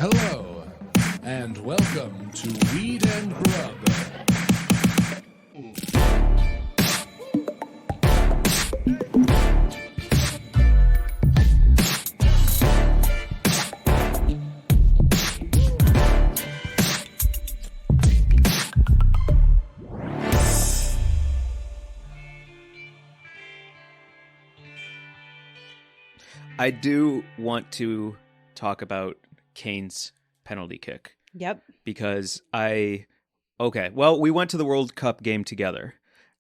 Hello, and welcome to Weed and Grub. I do want to talk about Kane's penalty kick. Yep. Because we went to the World Cup game together.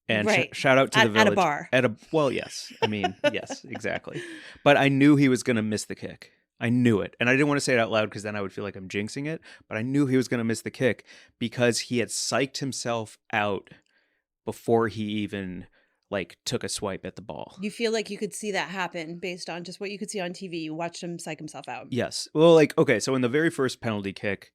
And right. Shout out to the village. At a bar. Yes. I mean, yes, exactly. But I knew he was going to miss the kick. I knew it. And I didn't want to say it out loud because then I would feel like I'm jinxing it. But I knew he was going to miss the kick because he had psyched himself out before he even took a swipe at the ball. You feel like you could see that happen based on just what you could see on TV. You watched him psych himself out. Yes. Well, so in the very first penalty kick,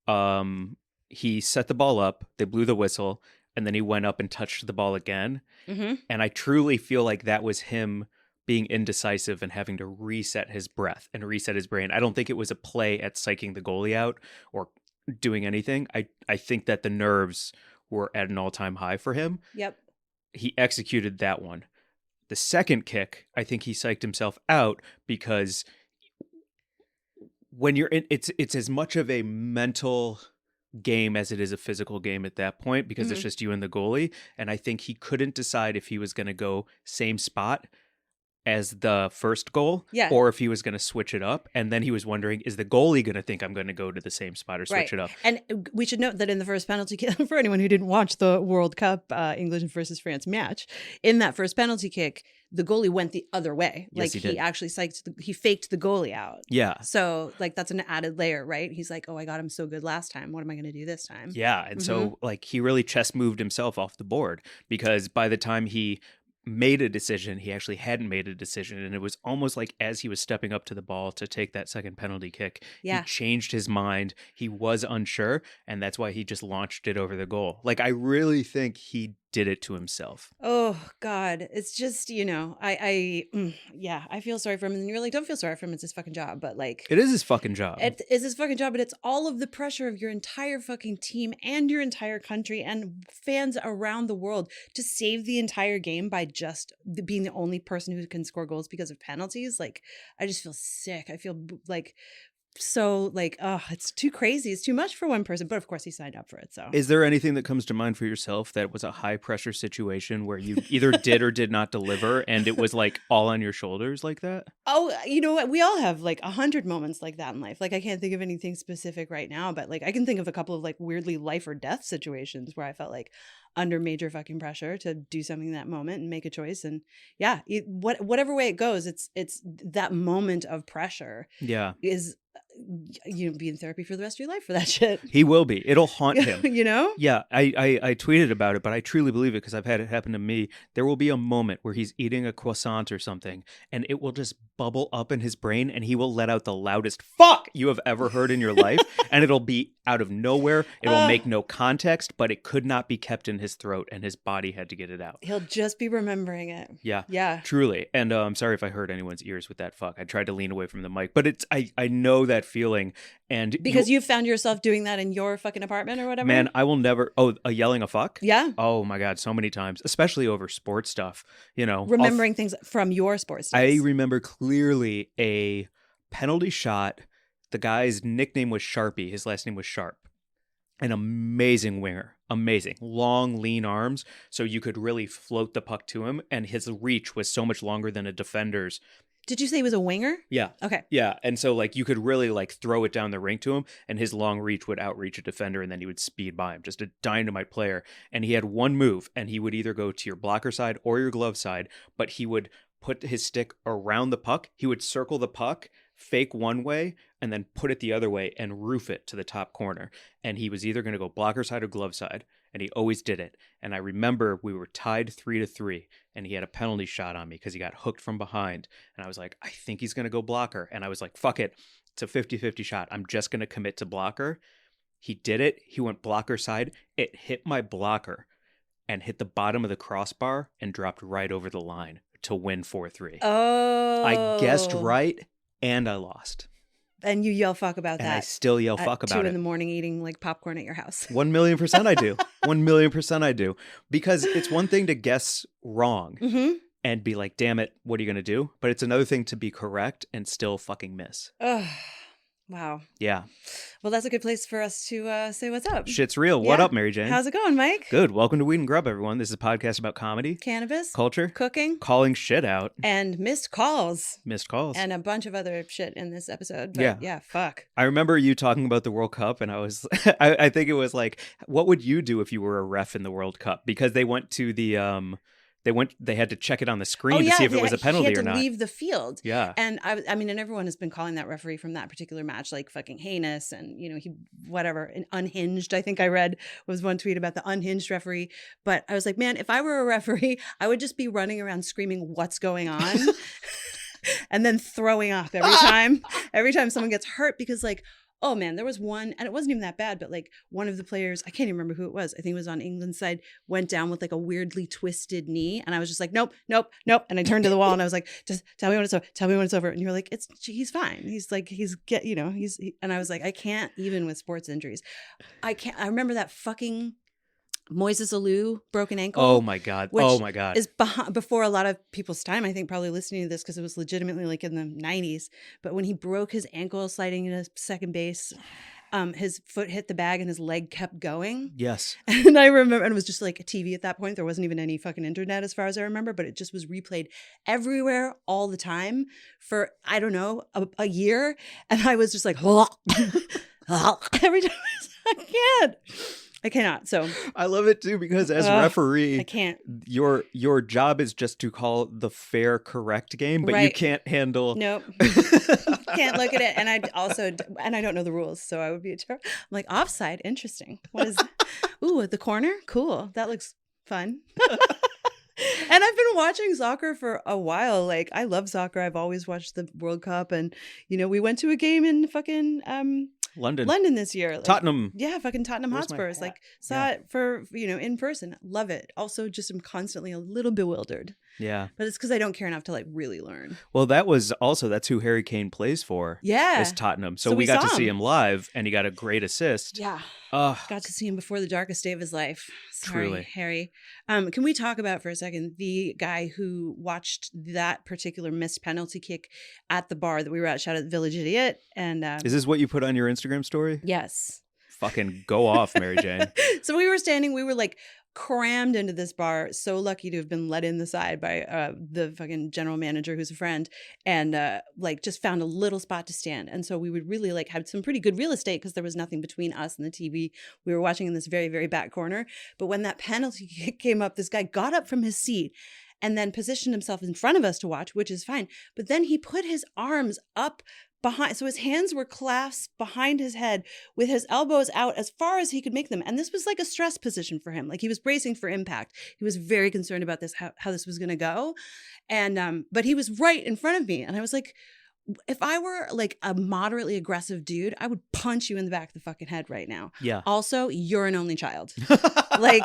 he set the ball up, they blew the whistle, and then he went up and touched the ball again. Mm-hmm. And I truly feel like that was him being indecisive and having to reset his breath and reset his brain. I don't think it was a play at psyching the goalie out or doing anything. I think that the nerves were at an all-time high for him. Yep. He executed that one. The second kick, I think he psyched himself out because when you're in, it's as much of a mental game as it is a physical game at that point because it's just you and the goalie. And I think he couldn't decide if he was going to go same spot as the first goal or if he was going to switch it up. And then he was wondering, is the goalie going to think I'm going to go to the same spot or switch it up? And we should note that in the first penalty kick, for anyone who didn't watch the World Cup England versus France match, in that first penalty kick, the goalie went the other way. Yes, he actually he faked the goalie out. Yeah. So that's an added layer, right? He's like, oh, I got him so good last time. What am I going to do this time? Yeah. And so he really chess moved himself off the board because by the time he made a decision, he actually hadn't made a decision, and it was almost like as he was stepping up to the ball to take that second penalty kick, he changed his mind. He was unsure, and that's why he just launched it over the goal. I really think he did it to himself. Oh God, it's just I feel sorry for him, and you're like, don't feel sorry for him. It's his fucking job, but it is his fucking job. It is his fucking job, but it's all of the pressure of your entire fucking team and your entire country and fans around the world to save the entire game by just being the only person who can score goals because of penalties. I just feel sick. I feel it's too crazy. It's too much for one person. But of course he signed up for it. So is there anything that comes to mind for yourself that was a high pressure situation where you either did or did not deliver and it was all on your shoulders like that? Oh, you know what? We all have 100 moments like that in life. I can't think of anything specific right now, but I can think of a couple of weirdly life or death situations where I felt under major fucking pressure to do something in that moment and make a choice. And whatever way it goes, it's that moment of pressure. Yeah. Is be in therapy for the rest of your life for that shit. He will be. It'll haunt him. Yeah. I tweeted about it, but I truly believe it because I've had it happen to me. There will be a moment where he's eating a croissant or something and it will just bubble up in his brain and he will let out the loudest fuck you have ever heard in your life. And it'll be out of nowhere. It will make no context, but it could not be kept in his throat and his body had to get it out. He'll just be remembering it. Yeah. Yeah. Truly. And I'm sorry if I hurt anyone's ears with that fuck. I tried to lean away from the mic, but I know that feeling. And because you found yourself doing that in your fucking apartment or whatever. Man, I will never. Yelling a fuck. Yeah. Oh my God, so many times, especially over sports stuff. Remembering things from your sports I days. remember clearly a penalty shot. The guy's nickname was Sharpie. His last name was Sharp. An amazing winger. Amazing. Long, lean arms. So you could really float the puck to him. And his reach was so much longer than a defender's. Did you say he was a winger? Yeah. Okay. Yeah. And so you could really throw it down the rink to him and his long reach would outreach a defender and then he would speed by him. Just a dynamite player. And he had one move and he would either go to your blocker side or your glove side, but he would put his stick around the puck. He would circle the puck, fake one way, and then put it the other way and roof it to the top corner. And he was either going to go blocker side or glove side. And he always did it. And I remember we were tied 3-3 and he had a penalty shot on me because he got hooked from behind. And I was like, I think he's going to go blocker. And I was like, fuck it. It's a 50-50 shot. I'm just going to commit to blocker. He did it. He went blocker side. It hit my blocker and hit the bottom of the crossbar and dropped right over the line to win 4-3. Oh. I guessed right and I lost. And you yell fuck about And that. I still yell fuck at about 2 it. in the morning eating like popcorn at your house. 1,000,000% I do. 1,000,000% I do. Because it's one thing to guess wrong Mm-hmm. and be like, damn it, what are you going to do? But it's another thing to be correct and still fucking miss. Oh, wow. Yeah. Well, that's a good place for us to say what's up. Shit's real. What Yeah. up, Mary Jane? How's it going, Mike? Good. Welcome to Weed and Grub, everyone. This is a podcast about comedy, Cannabis, culture, cooking, calling shit out, and missed calls. missed calls. And a bunch of other shit in this episode. But Yeah. yeah, fuck. I remember you talking about the World Cup, and I was, I think it was like, what would you do if you were a ref in the World Cup? Because they went to the, they had to check it on the screen to see if it was a penalty or not. He had to leave the field. Yeah. And I mean, and everyone has been calling that referee from that particular match like fucking heinous and, you know, he, whatever, and unhinged. I think I read was one tweet about the unhinged referee. But I was like, man, if I were a referee, I would just be running around screaming what's going on and then throwing up every time someone gets hurt because like, oh man, there was one, and it wasn't even that bad, but like one of the players, I can't even remember who it was. I think it was on England's side, went down with like a weirdly twisted knee. And I was just like, nope. And I turned to the wall and I was like, just tell me when it's over. Tell me when it's over. And you were like, he's fine. He's like, and I was like, I can't even with sports injuries. I remember that fucking Moises Alou broken ankle. Oh my God. Which Oh my God. is before a lot of people's time, I think, probably listening to this because it was legitimately like in the 90s. But when he broke his ankle sliding into second base, his foot hit the bag and his leg kept going. Yes. And I remember, and it was just like a TV at that point. There wasn't even any fucking internet as far as I remember, but it just was replayed everywhere all the time for, I don't know, a year. And I was just like, every time I cannot. So I love it too because as referee, I can't. Your job is just to call the fair, correct game, but you Right. can't handle. Nope. Can't look at it. And I don't know the rules, so I would be I'm like, offside, interesting. What is? Ooh, at the corner, cool. That looks fun. And I've been watching soccer for a while. Like, I love soccer. I've always watched the World Cup, and you know, we went to a game in fucking London this year. Like, Tottenham. Yeah, fucking Tottenham Where's my Hotspurs. hat? Like, saw it for, you know, in person. Love it. Also, just am constantly a little bewildered. Yeah. But it's because I don't care enough to like really learn. Well, that's who Harry Kane plays for. Yeah. Is Tottenham. So So we we got to saw see him. him live, and he got a great assist. Yeah. Oh, Got to see him before the darkest day of his life. Sorry, Truly. Harry. Can we talk about for a second the guy who watched that particular missed penalty kick at the bar that we were at? Shout out the Village Idiot. And is this what you put on your Instagram story? yes. Fucking go off, Mary Jane. So we were like crammed into this bar. So lucky to have been let in the side by the fucking general manager who's a friend, and like just found a little spot to stand. And so we would really like have some pretty good real estate because there was nothing between us and the TV. We were watching in this very, very back corner. But when that penalty kick came up, this guy got up from his seat and then positioned himself in front of us to watch, which is fine. But then he put his arms up behind, so his hands were clasped behind his head with his elbows out as far as he could make them. And this was like a stress position for him. Like, he was bracing for impact. He was very concerned about this, how this was going to go. And, but he was right in front of me. And I was like, if I were like a moderately aggressive dude, I would punch you in the back of the fucking head right now. Yeah. Also, you're an only child. Like,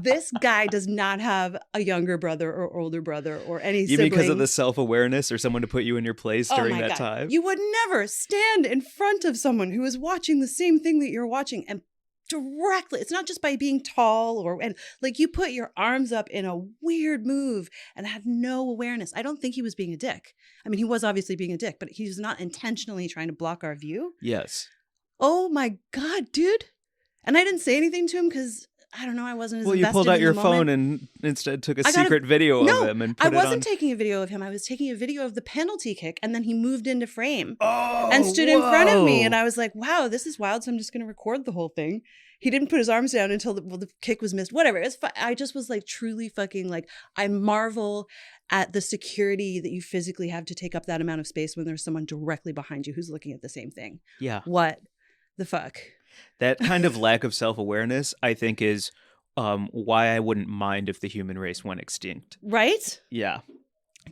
this guy does not have a younger brother or older brother or any You sibling. mean because of the self-awareness or someone to put you in your place during that time? You would never stand in front of someone who is watching the same thing that you're watching and directly. It's not just by being tall and like you put your arms up in a weird move and had no awareness. I don't think he was being a dick. I mean, he was obviously being a dick, but he was not intentionally trying to block our view. Yes. Oh my God, dude. And I didn't say anything to him because I don't know, I wasn't as Well, you invested pulled out in your the phone moment. and instead took a I got secret video of him and put I it on. wasn't taking a video of him. I was taking a video of the penalty kick, and then he moved into frame Oh, and stood in front of me. whoa. And I was like, wow, this is wild. So I'm just going to record the whole thing. He didn't put his arms down until the kick was missed. Whatever. It's I just was like truly fucking like, I marvel at the security that you physically have to take up that amount of space when there's someone directly behind you who's looking at the same thing. Yeah. What the fuck? That kind of lack of self-awareness, I think, is why I wouldn't mind if the human race went extinct. Right? Yeah.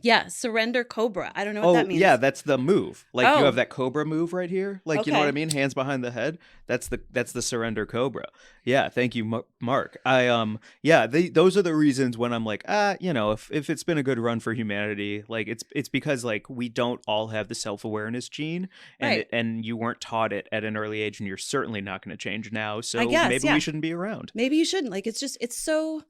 Yeah, surrender cobra. I don't know what that means. Yeah, that's the move. Like you Oh. have that cobra move right here. Like you know what I Okay. mean? Hands behind the head. That's the surrender cobra. Yeah, thank you, Mark. Those are the reasons when I'm like, if it's been a good run for humanity, like it's because like we don't all have the self-awareness gene, and Right. and you weren't taught it at an early age, and you're certainly not going to change now. So I guess, maybe yeah. we shouldn't be around. Maybe you shouldn't. Like, it's so,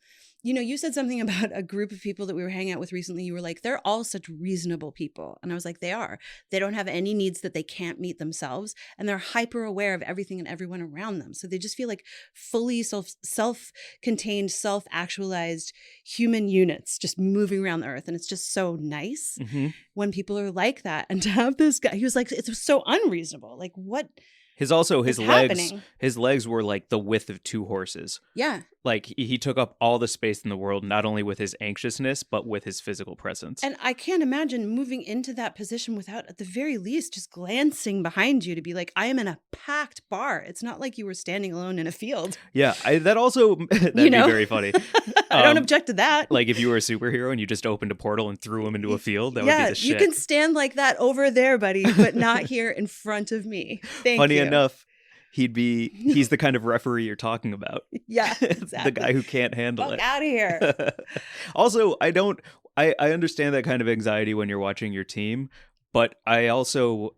you said something about a group of people that we were hanging out with recently. You were like, they're all such reasonable people. And I was like, they are. They don't have any needs that they can't meet themselves. And they're hyper aware of everything and everyone around them. So they just feel like fully self-contained, self-actualized human units just moving around the earth. And it's just so nice when people are like that. And to have this guy, he was like, it's so unreasonable. Like, what? His legs were like the width of 2 horses. Yeah. Like he took up all the space in the world, not only with his anxiousness, but with his physical presence. And I can't imagine moving into that position without, at the very least, just glancing behind you to be like, I am in a packed bar. It's not like you were standing alone in a field. Yeah, that'd be very funny. I don't object to that. Like if you were a superhero and you just opened a portal and threw him into a field, that would be the shit. You can stand like that over there, buddy, but not here in front of me. Funny enough, he's the kind of referee you're talking about. Yeah, exactly. The guy who can't handle it. Out of here. Also, I understand that kind of anxiety when you're watching your team, but I also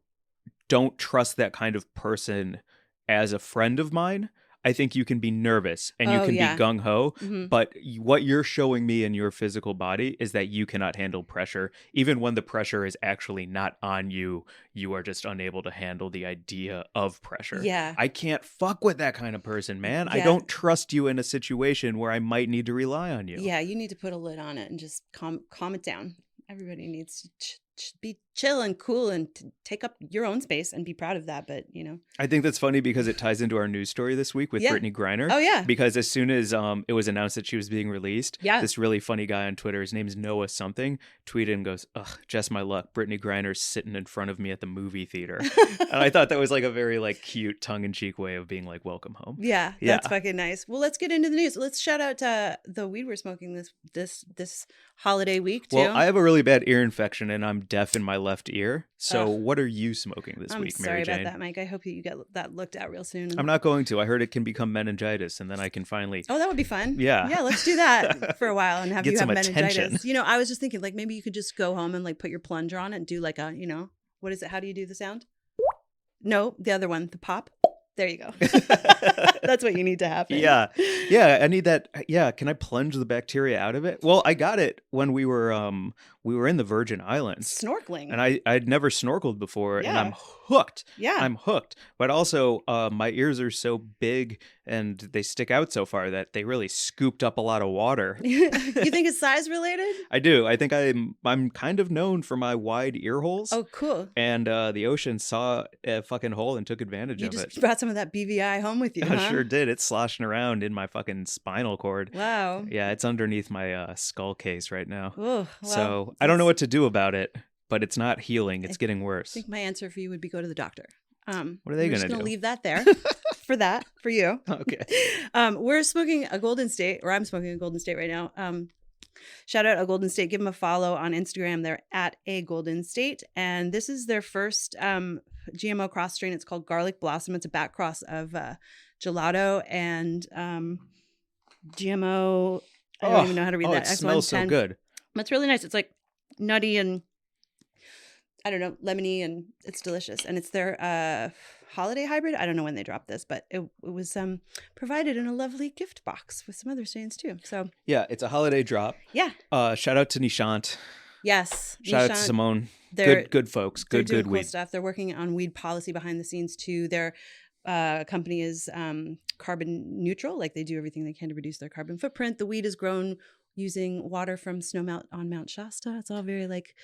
don't trust that kind of person as a friend of mine. I think you can be nervous and you can be gung-ho, but what you're showing me in your physical body is that you cannot handle pressure. Even when the pressure is actually not on you, you are just unable to handle the idea of pressure. Yeah. I can't fuck with that kind of person, man. Yeah. I don't trust you in a situation where I might need to rely on you. Yeah, you need to put a lid on it and just calm it down. Everybody needs to be chill and cool and take up your own space and be proud of that. But, I think that's funny because it ties into our news story this week with Brittney Griner. Oh, yeah. Because as soon as it was announced that she was being released, Yeah. this really funny guy on Twitter, his name's Noah something, tweeted and goes, ugh, just my luck. Brittney Griner's sitting in front of me at the movie theater. And I thought that was like a very like cute tongue-in-cheek way of being like, welcome home. Yeah, that's fucking nice. Well, let's get into the news. Let's shout out to the weed we're smoking this holiday week, too. Well, I have a really bad ear infection and I'm deaf in my left ear. So what are you smoking this week, Mary Jane? I'm sorry about that, Mike. I hope you get that looked at real soon. I'm not going to. I heard it can become meningitis and then I can finally... Oh, that would be fun. Yeah. Yeah, let's do that for a while and have Get you have some meningitis. attention. I was just thinking like maybe you could just go home and like put your plunger on it and do like a, what is it? How do you do the sound? No, the other one, the pop. There you go. That's what you need to happen. Yeah. I need that. Yeah. Can I plunge the bacteria out of it? Well, I got it when we were in the Virgin Islands snorkeling, and I'd never snorkeled before, and I'm hooked. Yeah, I'm hooked. But also, my ears are so big and they stick out so far that they really scooped up a lot of water. You think it's size related? I do. I think I'm kind of known for my wide ear holes. Oh, cool. And the ocean saw a fucking hole and took advantage of it. You just brought some of that BVI home with you, I huh? sure did. It's sloshing around in my fucking spinal cord. Wow. Yeah, it's underneath my skull case right now. Oh, wow. So I don't know what to do about it, but it's not healing. It's getting worse. I think my answer for you would be go to the doctor. What are they going to do? We're just going to leave that there for you. Okay. We're smoking a Golden State, or I'm smoking a Golden State right now. Shout out a Golden State. Give them a follow on Instagram. They're at a Golden State. And this is their first GMO cross strain. It's called Garlic Blossom. It's a back cross of gelato and GMO. I don't even know how to read that. It smells so good. It's really nice. It's like nutty and I don't know, lemony, and it's delicious. And it's their holiday hybrid. I don't know when they dropped this, but it was provided in a lovely gift box with some other strains too. So yeah, it's a holiday drop. Yeah. Shout out to Nishant. Yes. Shout out to Simone. Good folks. Good cool weed stuff. They're working on weed policy behind the scenes too. Their company is carbon neutral. Like they do everything they can to reduce their carbon footprint. The weed is grown using water from snowmelt on Mount Shasta. It's all very like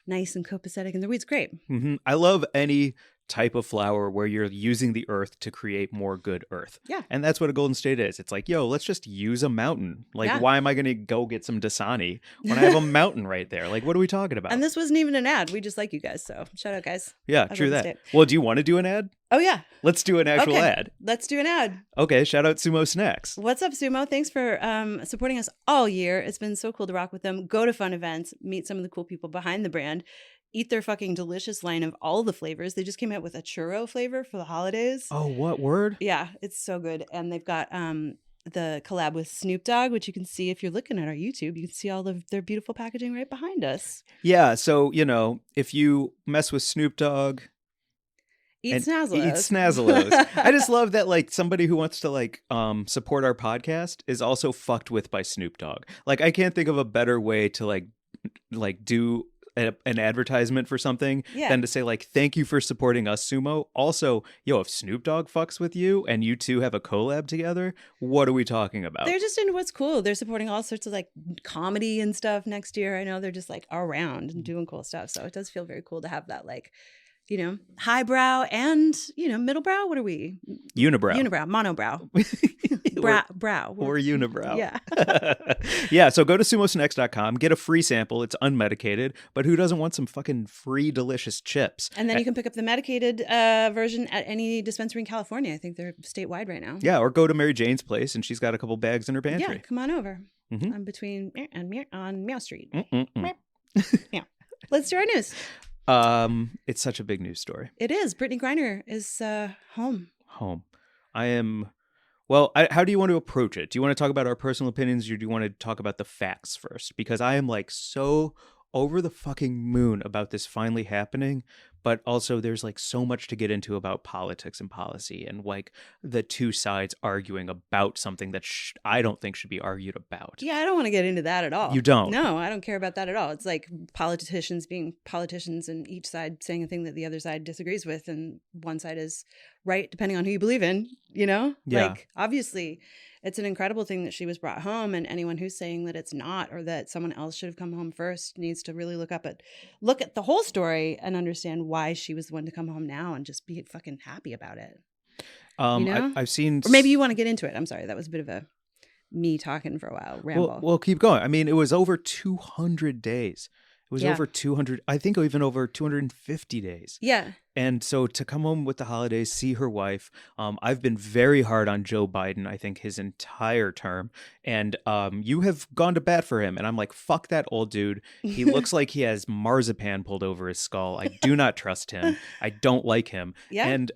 nice and copacetic, and the weed's great. Mm-hmm. I love any type of flower where you're using the earth to create more good earth. Yeah. And that's what a golden state is. It's like, yo, let's just use a mountain. Like, why am I going to go get some Dasani when I have a mountain right there? Like, what are we talking about? And this wasn't even an ad. We just like you guys. So shout out, guys. Yeah, true that. Well, do you want to do an ad? Oh, yeah. Let's do an actual ad. Let's do an ad. Okay. Shout out TSUMo Snacks. What's up, Sumo? Thanks for supporting us all year. It's been so cool to rock with them. Go to fun events, meet some of the cool people behind the brand, eat their fucking delicious line of all the flavors. They just came out with a churro flavor for the holidays. Oh, what word? Yeah, it's so good. And they've got the collab with Snoop Dogg, which you can see if you're looking at our YouTube. You can see all of their beautiful packaging right behind us. Yeah. So, if you mess with Snoop Dogg, Eat Snazzalos. I just love that, like, somebody who wants to, like, support our podcast is also fucked with by Snoop Dogg. Like, I can't think of a better way to, like do an advertisement for something than to say, like, thank you for supporting us, Sumo. Also, if Snoop Dogg fucks with you and you two have a collab together, what are we talking about? They're just into what's cool. They're supporting all sorts of, like, comedy and stuff next year. I know they're just, like, around and doing cool stuff. So it does feel very cool to have that, like, highbrow and, middlebrow. What are we? Unibrow. Monobrow. brow. Or unibrow. Yeah. Yeah, so go to sumosnacks.com, get a free sample. It's unmedicated, but who doesn't want some fucking free delicious chips? And then you can pick up the medicated version at any dispensary in California. I think they're statewide right now. Yeah, or go to Mary Jane's place and she's got a couple bags in her pantry. Yeah, come on over. Mm-hmm. I'm between on Meow Street. Yeah. Let's do our news. It's such a big news story. It is. Brittney Griner is home. I am. Well, how do you want to approach it? Do you want to talk about our personal opinions, or do you want to talk about the facts first? Because I am, like, so over the fucking moon about this finally happening, but also there's, like, so much to get into about politics and policy and, like, the two sides arguing about something that I don't think should be argued about. Yeah, I don't want to get into that at all. You don't? No, I don't care about that at all. It's like politicians being politicians and each side saying a thing that the other side disagrees with, and one side is right depending on who you believe in, Yeah. Like, obviously it's an incredible thing that she was brought home, and anyone who's saying that it's not, or that someone else should have come home first, needs to really look at the whole story and understand why she was the one to come home now, and just be fucking happy about it. I've seen, or maybe you want to get into it. I'm sorry, that was a bit of a me talking for a while ramble. Well, keep going. I mean, it was over 200 days. It was over 200, I think even over 250 days. Yeah. And so to come home with the holidays, see her wife, I've been very hard on Joe Biden, I think his entire term. And you have gone to bat for him. And I'm like, fuck that old dude. He looks like he has marzipan pulled over his skull. I do not trust him. I don't like him. Yeah. And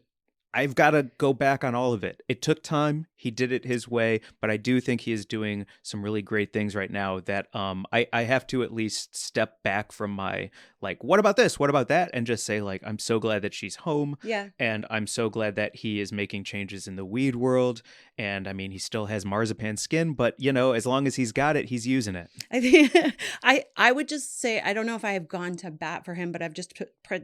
I've got to go back on all of it. It took time. He did it his way, but I do think he is doing some really great things right now that I have to at least step back from my, like, what about this? What about that? And just say, like, I'm so glad that she's home. Yeah. And I'm so glad that he is making changes in the weed world. And I mean, he still has marzipan skin, but, as long as he's got it, he's using it. I think I would just say, I don't know if I have gone to bat for him, but I've just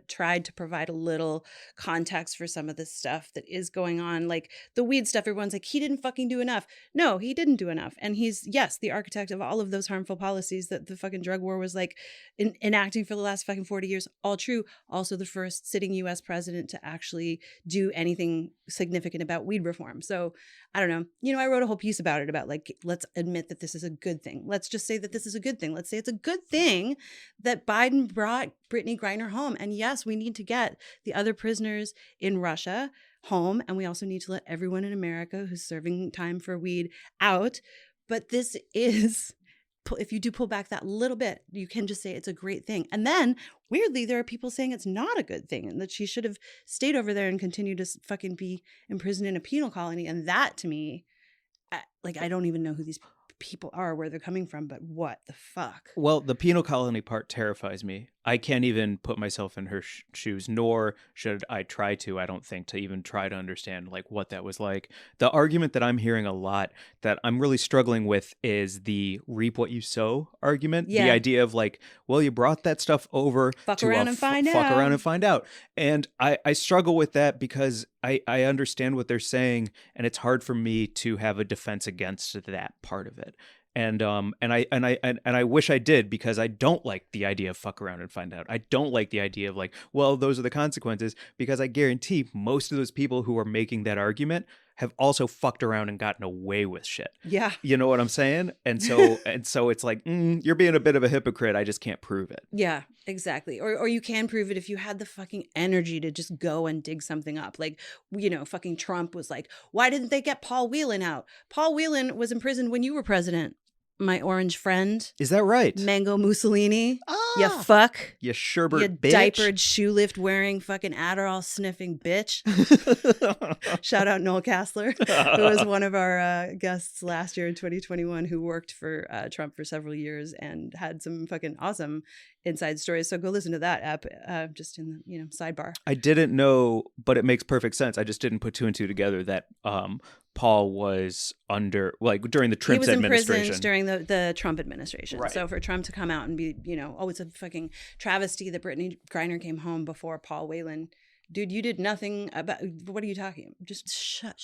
tried to provide a little context for some of this stuff that is going on. Like the weed stuff, everyone's like, he didn't fucking do enough. No, he didn't do enough. And he's, yes, the architect of all of those harmful policies that the fucking drug war was like enacting for the last fucking 40 years. All true. Also the first sitting US president to actually do anything significant about weed reform. So I don't know. I wrote a whole piece about it, about, like, let's admit that this is a good thing. Let's just say that this is a good thing. Let's say it's a good thing that Biden brought Brittney Griner home. And yes, we need to get the other prisoners in Russia home. And we also need to let everyone in America who's serving time for weed out. But this is, if you do pull back that little bit, you can just say it's a great thing. And then weirdly, there are people saying it's not a good thing and that she should have stayed over there and continued to fucking be imprisoned in a penal colony. And that, to me, I don't even know who these people are, where they're coming from, but what the fuck? Well, the penal colony part terrifies me. I can't even put myself in her shoes, nor should I try to, I don't think, to even try to understand, like, what that was like. The argument that I'm hearing a lot that I'm really struggling with is the reap what you sow argument. Yeah. The idea of, like, well, you brought that stuff over Fuck around and find out. Fuck around and find out. And I struggle with that because I understand what they're saying, and it's hard for me to have a defense against that part of it. And I wish I did, because I don't like the idea of fuck around and find out. I don't like the idea of like, well, those are the consequences, because I guarantee most of those people who are making that argument have also fucked around and gotten away with shit. Yeah. You know what I'm saying? And so it's like, you're being a bit of a hypocrite. I just can't prove it. Yeah, exactly. Or you can prove it if you had the fucking energy to just go and dig something up. Like, fucking Trump was like, why didn't they get Paul Whelan out? Paul Whelan was imprisoned when you were president. My orange friend. Is that right? Mango Mussolini. Ah, You fuck. You sherbert You bitch. diapered, shoe lift wearing, fucking Adderall sniffing bitch. Shout out Noel Kassler, who was one of our guests last year in 2021, who worked for Trump for several years and had some fucking awesome inside stories. So go listen to that app, just in the sidebar. I didn't know, but it makes perfect sense. I just didn't put two and two together that Paul was under, like, during the Trump administration. He was imprisoned during the Trump administration. Right. So for Trump to come out and be, it's a fucking travesty that Brittney Griner came home before Paul Whelan. Dude, you did nothing about. What are you talking about? Just shh.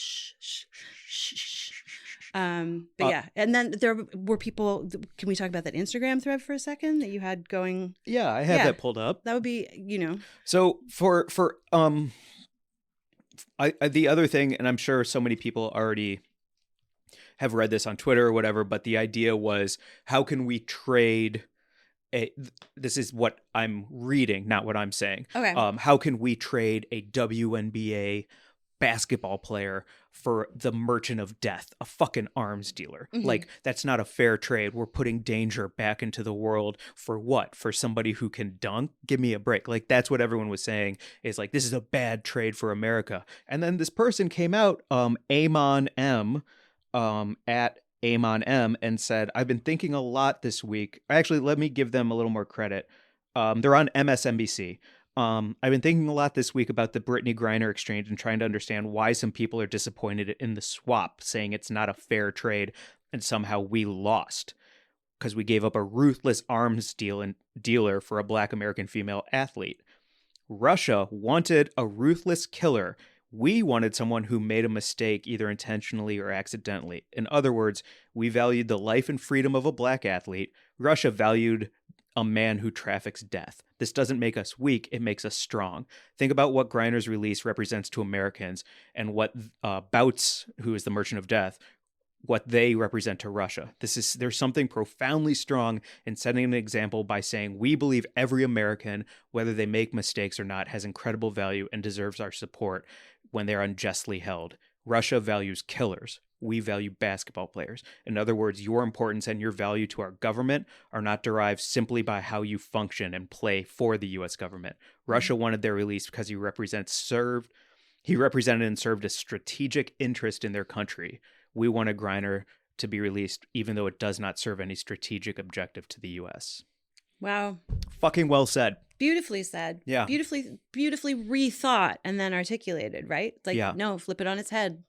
But yeah, and then there were people. Can we talk about that Instagram thread for a second that you had going? Yeah, I have that pulled up. That would be, So for the other thing, and I'm sure so many people already have read this on Twitter or whatever, but the idea was, how can we trade this is what I'm reading, not what I'm saying. Okay. How can we trade a WNBA basketball player for the merchant of death, a fucking arms dealer? Mm-hmm. Like, that's not a fair trade. We're putting danger back into the world for what? For somebody who can dunk? Give me a break. Like, that's what everyone was saying, is like, this is a bad trade for America. And then this person came out, Amon M, at Amon M, and said, I've been thinking a lot this week. Actually, let me give them a little more credit. They're on MSNBC. I've been thinking a lot this week about the Brittney Griner exchange and trying to understand why some people are disappointed in the swap, saying it's not a fair trade and somehow we lost because we gave up a ruthless arms dealer for a Black American female athlete. Russia wanted a ruthless killer. We wanted someone who made a mistake either intentionally or accidentally. In other words, we valued the life and freedom of a Black athlete. Russia valued a man who traffics death. This doesn't make us weak, it makes us strong. Think about what Griner's release represents to Americans and what Bouts, who is the merchant of death, what they represent to Russia. There's something profoundly strong in setting an example by saying we believe every American, whether they make mistakes or not, has incredible value and deserves our support when they're unjustly held. Russia values killers. We value basketball players. In other words, your importance and your value to our government are not derived simply by how you function and play for the U.S. government. Russia wanted their release because he represented and served a strategic interest in their country. We wanted Griner to be released, even though it does not serve any strategic objective to the U.S. Wow. Fucking well said. Beautifully said. Yeah. Beautifully rethought and then articulated, right? Like, no, flip it on its head.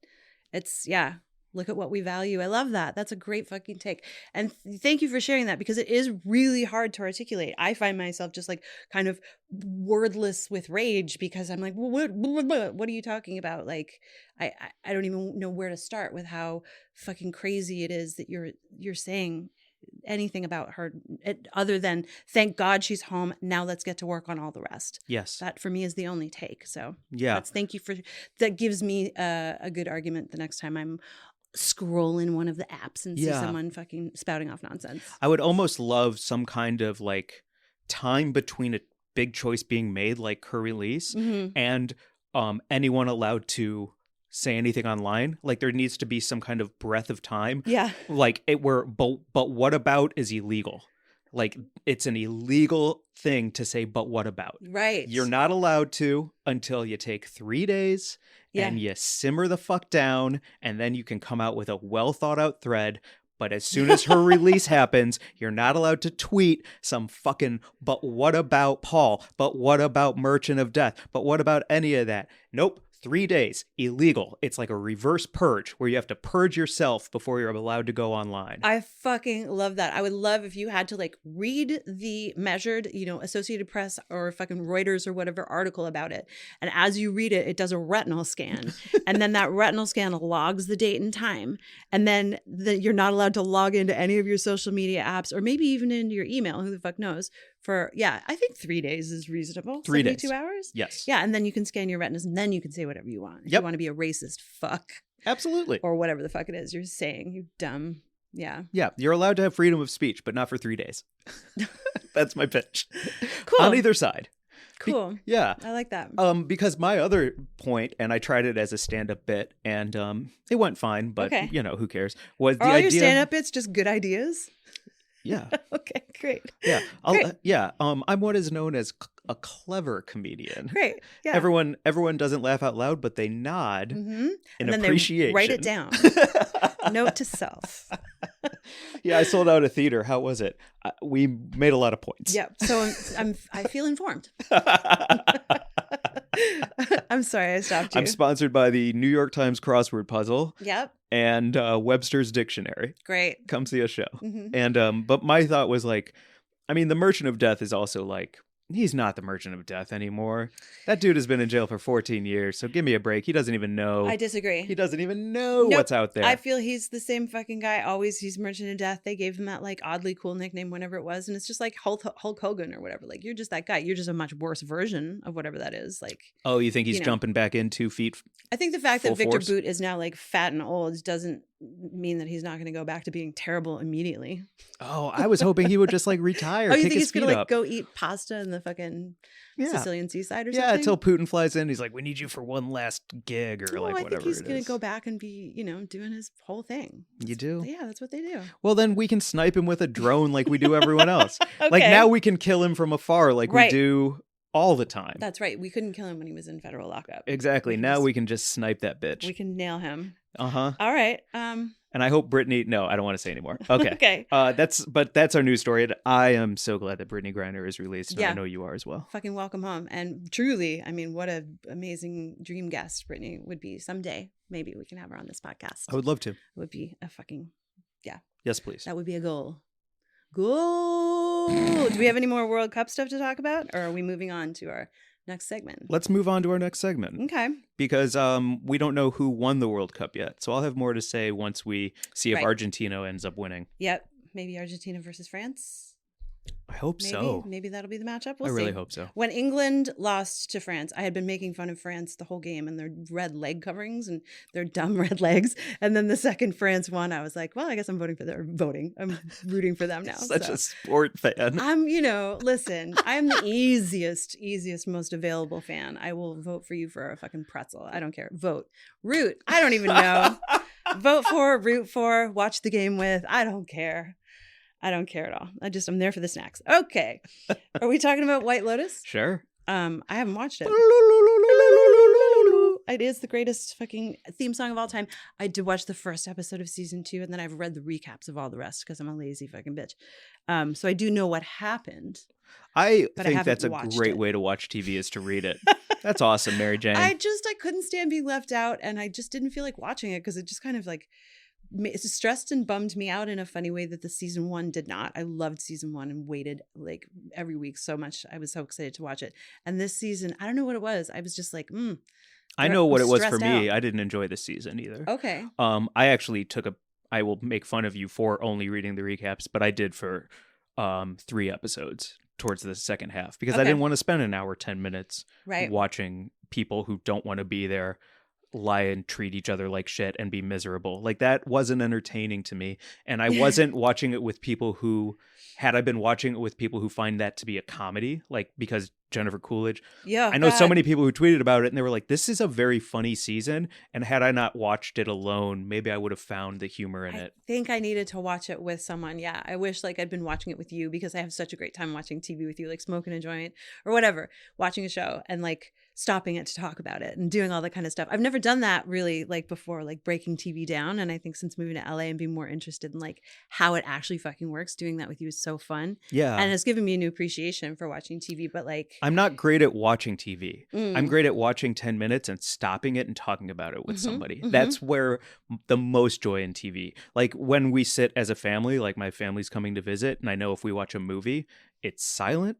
Look at what we value. I love that. That's a great fucking take. And thank you for sharing that, because it is really hard to articulate. I find myself just like kind of wordless with rage, because I'm like, well, what are you talking about? Like, I don't even know where to start with how fucking crazy it is that you're saying anything about her other than thank God she's home. Now let's get to work on all the rest. Yes. That for me is the only take. So thank you for that. Gives me a good argument the next time I'm scrolling one of the apps and see someone fucking spouting off nonsense. I would almost love some kind of like time between a big choice being made, like her release, and anyone allowed to say anything online. Like, there needs to be some kind of breath of time. Yeah. Like, but what about is illegal. Like, it's an illegal thing to say, but what about? Right. You're not allowed to until you take 3 days and you simmer the fuck down, and then you can come out with a well thought out thread. But as soon as her release happens, you're not allowed to tweet some fucking, but what about Paul? But what about Merchant of Death? But what about any of that? Nope. 3 days, illegal. It's like a reverse purge where you have to purge yourself before you're allowed to go online. I fucking love that. I would love if you had to like read the measured, Associated Press or fucking Reuters or whatever article about it. And as you read it, it does a retinal scan. And then that retinal scan logs the date and time. And then you're not allowed to log into any of your social media apps or maybe even into your email. Who the fuck knows? I think 3 days is reasonable. 3 days. 72 hours? Yes. Yeah. And then you can scan your retinas and then you can say whatever you want. If you want to be a racist fuck. Absolutely. Or whatever the fuck it is you're saying, you dumb. Yeah. Yeah. You're allowed to have freedom of speech, but not for 3 days. That's my pitch. Cool. On either side. Cool. Yeah. I like that. Because my other point, and I tried it as a stand-up bit, and it went fine, but Okay. Who cares? Was Are the all idea? your stand-up bits just good ideas? Yeah. Okay, great. Yeah. Great. I'm what is known as a clever comedian. Great. Yeah. Everyone doesn't laugh out loud, but they nod Mm-hmm. in And then appreciation. they write it down. Note to self. Yeah, I sold out a theater. How was it? We made a lot of points. Yep. So I feel informed. I'm sorry I stopped you. I'm sponsored by the New York Times crossword puzzle Yep. and Webster's Dictionary. Great. Come see a show. Mm-hmm. And but my thought was like, the Merchant of Death is also like, he's not the Merchant of Death anymore. That dude has been in jail for 14 years, so give me a break. He doesn't even know. I disagree. He doesn't even know Nope. what's out there. I feel he's the same fucking guy always. He's Merchant of Death. They gave him that like oddly cool nickname whenever it was. And it's just like Hulk Hogan or whatever. Like, you're just that guy. You're just a much worse version of whatever that is. Like, oh, you think he's jumping back in 2 feet? I think the fact that full Victor force? Boot is now like fat and old doesn't mean that he's not going to go back to being terrible immediately. Oh, I was hoping he would just like retire. Oh, you kick think his he's going feet to like up. go eat pasta in the fucking Sicilian seaside or Yeah, something? until Putin flies in, he's like, "We need you for one last gig," or No, like I whatever. think he's it going is. to go back and be, doing his whole thing. You do? Yeah, that's what they do. Well, then we can snipe him with a drone like we do everyone else. Okay. Like now we can kill him from afar like Right. we do all the time. That's right. We couldn't kill him when he was in federal lockup. Exactly. can Now just- we can just snipe that bitch. We can nail him. Uh-huh. All right. And I hope Brittney. No, I don't want to say anymore. Okay. Okay. That's our news story. And I am so glad that Brittney Griner is released. And Yeah. I know you are as well. Fucking welcome home. And truly, what an amazing dream guest Brittney would be someday. Maybe we can have her on this podcast. I would love to. It would be a fucking, Yes, please. that would be a goal. Goal. Do we have any more World Cup stuff to talk about? Or are we moving on to our next segment? Let's move on to our next segment. Okay. Because we don't know who won the World Cup yet. So I'll have more to say once we see if Right. Argentina ends up winning. Yep. Maybe Argentina versus France. I hope Maybe. so. Maybe that'll be the matchup. I We'll really see. hope so. When England lost to France, I had been making fun of France the whole game and their red leg coverings and their dumb red legs. And then the second France won, I was like, well, I guess I'm I'm rooting for them now. Such so. a sport fan. Listen, I'm the easiest, most available fan. I will vote for you for a fucking pretzel. I don't care. Vote. Root. I don't even know. Vote for, root for, watch the game with. I don't care. I don't care at all. I'm there for the snacks. Okay. Are we talking about White Lotus? Sure. I haven't watched it. It is the greatest fucking theme song of all time. I did watch the first episode of season 2, and then I've read the recaps of all the rest because I'm a lazy fucking bitch. So I do know what happened. I But I think haven't that's a watched great it. way to watch TV is to read it. That's awesome, Mary Jane. I couldn't stand being left out, and I just didn't feel like watching it because it just kind of like it stressed and bummed me out in a funny way that the season 1 did not. I loved season 1 and waited like every week so much. I was so excited to watch it. And this season, I don't know what it was. I was just like, I know what it was for stressed me. out. I didn't enjoy this season either. Okay. I actually I will make fun of you for only reading the recaps, but I did for 3 episodes towards the second half because I Okay. didn't want to spend an hour, 10 minutes Right. watching people who don't want to be there lie and treat each other like shit and be miserable. Like that wasn't entertaining to me. And I wasn't watching it with people who, had I been watching it with people who find that to be a comedy, like because Jennifer Coolidge, Yeah. I know so many people who tweeted about it and they were like, this is a very funny season. And had I not watched it alone, maybe I would have found the humor in I it. think I needed to watch it with someone. Yeah. I wish like I'd been watching it with you because I have such a great time watching TV with you, like smoking a joint or whatever, watching a show and like stopping it to talk about it and doing all that kind of stuff. I've never done that really like before, like breaking TV down. And I think since moving to LA and being more interested in like how it actually fucking works, doing that with you is so fun. Yeah. And it's given me a new appreciation for watching TV. But like, I'm not great at watching TV. I'm mm, great at watching 10 minutes and stopping it and talking about it with mhm, somebody. mhm. That's where the most joy in TV. Like when we sit as a family, like my family's coming to visit, and I know if we watch a movie, it's silent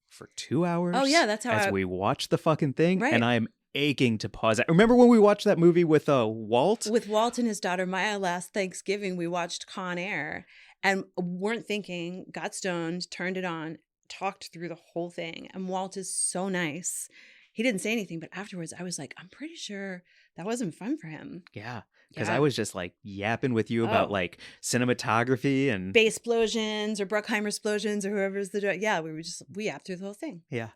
for 2 hours. Oh yeah, that's how as we watch the fucking thing, right. and I'm aching to pause it. Remember when we watched that movie with Walt? With Walt and his daughter Maya last Thanksgiving, we watched Con Air and weren't thinking, got stoned, turned it on, talked through the whole thing. And Walt is so nice. He didn't say anything, but afterwards I was like, I'm pretty sure that wasn't fun for him. Yeah. Because Yeah. I was just like yapping with you about Oh. like cinematography and Bass explosions or Bruckheimer explosions or whoever's the director. Yeah, we yapped through the whole thing. yeah.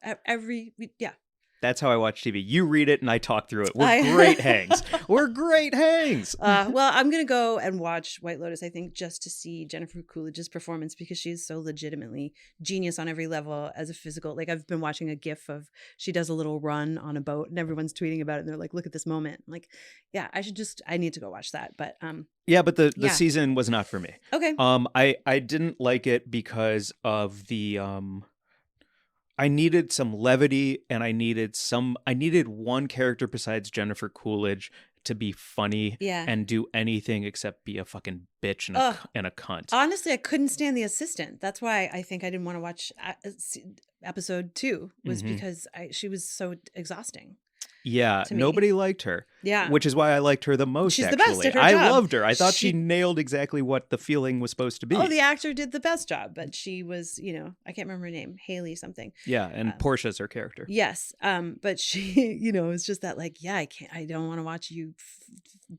Yeah. That's how I watch TV. You read it and I talk through it. We're I- great hangs. We're great hangs. Well, I'm going to go and watch White Lotus, I think, just to see Jennifer Coolidge's performance because she's so legitimately genius on every level as a physical. Like, I've been watching a gif of she does a little run on a boat and everyone's tweeting about it. And they're like, look at this moment. I'm like, yeah, I need to go watch that. But Yeah, but the Yeah. season was not for me. okay. I didn't like it because of the I needed some levity and I needed one character besides Jennifer Coolidge to be funny Yeah. and do anything except be a fucking bitch and Ugh. a cunt. Honestly, I couldn't stand the assistant. That's why I think I didn't want to watch episode 2 was Mhm. because she was so exhausting. Yeah, to me. nobody liked her. Yeah. Which is why I liked her the most. She's the actually. best at her I job. loved her. I thought she She- nailed exactly what the feeling was supposed to be. Oh, the actor did the best job, but she was, I can't remember her name, Haley something. Yeah, and Portia's her character. Yes. But she, it's just that like, yeah, I don't want to watch you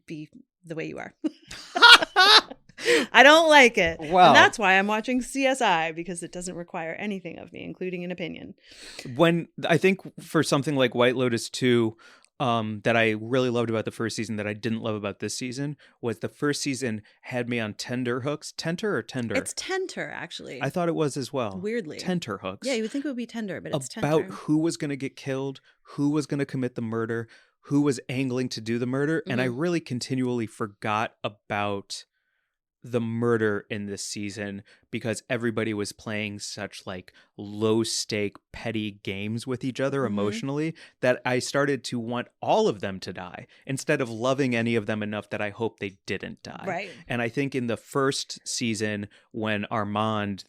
be the way you are. I don't like it. Wow. And that's why I'm watching CSI because it doesn't require anything of me, including an opinion. When I think for something like White Lotus 2, that I really loved about the first season that I didn't love about this season was the first season had me on tender hooks. Tenter or tender? It's tender, actually. I thought it was as well. Weirdly. Tenter hooks. Yeah, you would think it would be tender, but it's about tender. who was going to get killed, who was going to commit the murder, who was angling to do the murder. And I really continually forgot about the murder in this season because everybody was playing such like low stake petty games with each other emotionally that I started to want all of them to die instead of loving any of them enough that I hope they didn't die. Right. And I think in the first season when Armand,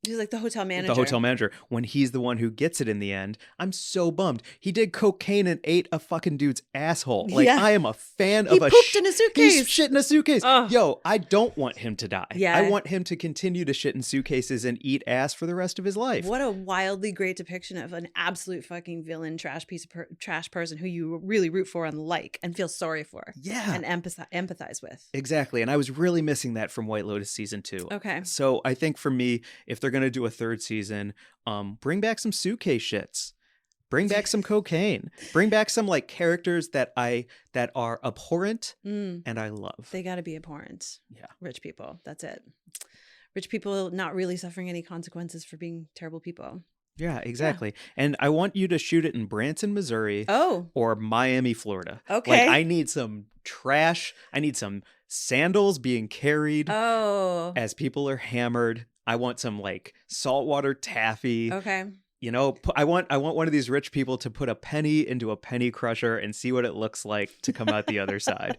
He's like the hotel manager. the hotel manager, when he's the one who gets it in the end, I'm so bummed. He did cocaine and ate a fucking dude's asshole. Like, Yeah. I am a fan He of a pooped in a suitcase. He's shit in a suitcase. Ugh. Yo, I don't want him to die. Yeah. I want him to continue to shit in suitcases and eat ass for the rest of his life. What a wildly great depiction of an absolute fucking villain, trash piece of trash person who you really root for and like and feel sorry for. Yeah. And empathize with. Exactly. And I was really missing that from White Lotus season 2. Okay. So I think for me, if they're going to do a third season, bring back some suitcase shits. Bring back some cocaine. Bring back some like characters that are abhorrent and I love. They got to be abhorrent. Yeah. Rich people. That's it. Rich people not really suffering any consequences for being terrible people. Yeah, exactly. And I want you to shoot it in Branson, Missouri Oh. or Miami, Florida. Okay. Like I need some trash. I need some sandals being carried Oh. as people are hammered. I want some like saltwater taffy. Okay. I want one of these rich people to put a penny into a penny crusher and see what it looks like to come out the other side.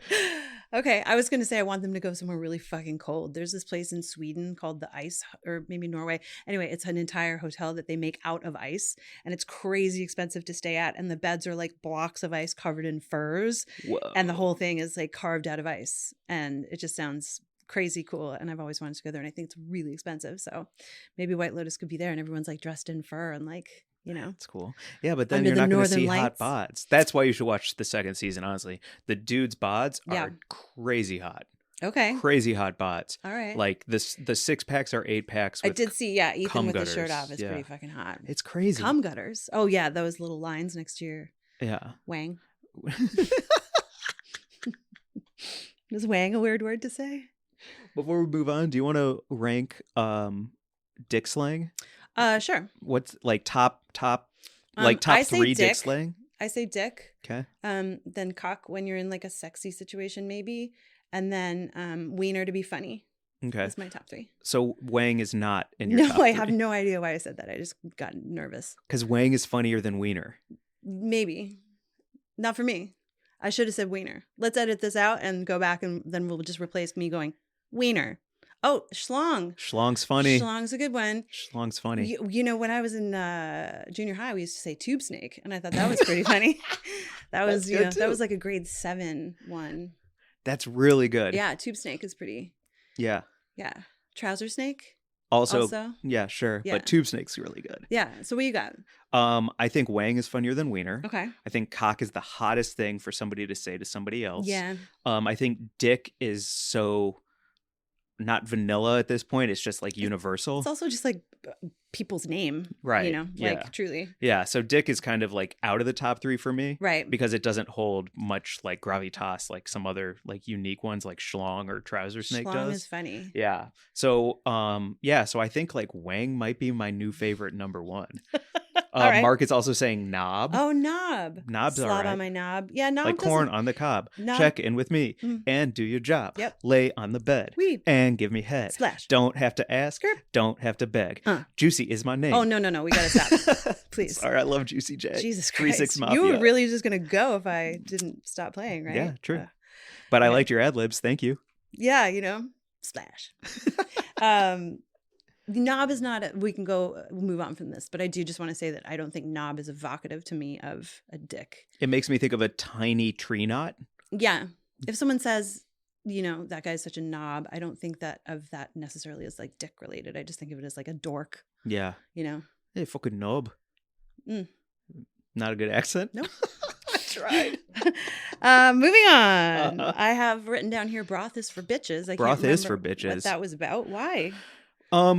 Okay, I was going to say I want them to go somewhere really fucking cold. There's this place in Sweden called the Ice, or maybe Norway. Anyway, it's an entire hotel that they make out of ice, and it's crazy expensive to stay at. And the beds are like blocks of ice covered in furs, Whoa. and the whole thing is like carved out of ice. And it just sounds crazy cool. And I've always wanted to go there, and I think it's really expensive. So maybe White Lotus could be there, and everyone's like dressed in fur and like, That's cool. Yeah, but then Under you're the not going to northern see hot lights. bods. That's why you should watch the second season, honestly. The dudes' bods Yeah. are crazy hot. Okay. Crazy hot bods. All right. Like the 6-packs are 8-packs. I did see, Ethan cum with his shirt gutters. off is Yeah. pretty fucking hot. It's crazy. Cum gutters. Oh yeah, those little lines next to your Yeah. wang. Is wang a weird word to say? Before we move on, do you want to rank dick slang? Sure. What's like top Like top I say 3 dick dick. slang? I say dick. Okay. Then cock when you're in like a sexy situation, maybe. And then wiener to be funny. Okay. That's my top 3. So wang is not in your No, top 3. I have no idea why I said that. I just got nervous. Because wang is funnier than wiener. Maybe. Not for me. I should have said wiener. Let's edit this out and go back, and then we'll just replace me going wiener. Oh, schlong. Schlong's funny. Schlong's a good one. Schlong's funny. You know, when I was in junior high, we used to say tube snake, and I thought that was pretty funny. That was, That's good, that too. was like a grade 7 one. That's really good. Yeah, tube snake is pretty. Yeah. Yeah. Trouser snake. Also, Also. yeah, sure. Yeah. But tube snake's really good. Yeah. So what you got? I think wang is funnier than wiener. Okay. I think cock is the hottest thing for somebody to say to somebody else. Yeah. I think dick is so not vanilla at this point. It's just like universal. It's also just like people's name. Right. You know, Yeah. like truly. Yeah. So dick is kind of like out of the top 3 for me. Right. Because it doesn't hold much like gravitas like some other like unique ones like schlong or trouser snake Schlong does. is funny. Yeah. So so I think like wang might be my new favorite number 1. All right. Mark is also saying knob. Oh, knob. Knob's all Slob right. on my knob. Yeah, knob Like corn doesn't- on the cob. Knob- Check in with me Mm. and do your job. Yep. Lay on the bed Wee. and give me head. Splash. Don't have to ask. Skirp. Don't have to beg. Juicy is my name. Oh, no. We got to stop. Please. Sorry, I love Juicy J. Jesus 3-6 Christ. Mafia. You were really just going to go if I didn't stop playing, right? Yeah, true. But I yeah. liked your ad libs. Thank you. Yeah, you know, splash. Knob is not, we can go move on from this, but I do just want to say that I don't think knob is evocative to me of a dick. It makes me think of a tiny tree knot. Yeah. If someone says, you know, that guy's such a knob, I don't think that of that necessarily as like dick related. I just think of it as like a dork, Yeah. you know? Hey, fucking knob. Mm. Not a good accent? Nope. I tried. Moving on. I have written down here, broth is for bitches. I Broth can't is remember for bitches. what that was about. Why?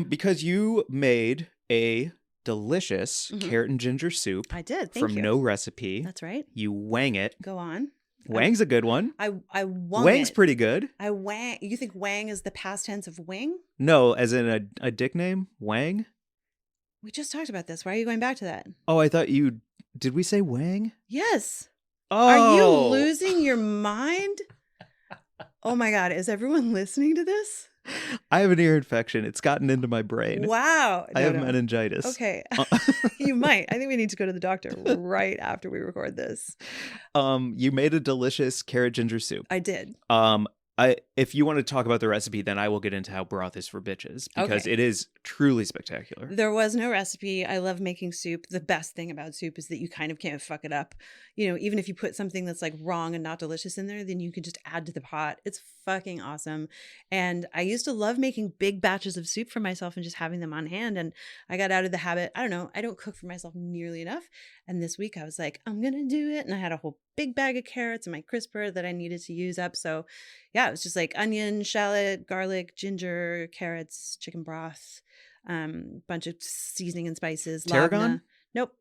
Because you made a delicious Mhm. carrot and ginger soup I did. Thank from you. no recipe. That's right. You wang it. Go on. Wang's a good one. I wung Wang's it. pretty good. I wang. You think wang is the past tense of wing? No, as in a dick name? Wang? We just talked about this. Why are you going back to that? Oh, I thought you... Did we say wang? Yes. Oh. Are you losing your mind? Oh my God. Is everyone listening to this? I have an ear infection. It's gotten into my brain. Wow. I No, have no. meningitis. Okay. You might. I think we need to go to the doctor right after we record this. You made a delicious carrot ginger soup. I did. If you want to talk about the recipe, then I will get into how broth is for bitches because Okay. it is truly spectacular. There was no recipe. I love making soup. The best thing about soup is that you kind of can't fuck it up. You know, even if you put something that's like wrong and not delicious in there, then you can just add to the pot. It's fucking awesome. And I used to love making big batches of soup for myself and just having them on hand. And I got out of the habit. I don't know. I don't cook for myself nearly enough. And this week I was like, I'm going to do it. And I had a whole big bag of carrots and my crisper that I needed to use up. So yeah, it was just like onion, shallot, garlic, ginger, carrots, chicken broth, bunch of seasoning and spices. Tarragon? Labna. Nope.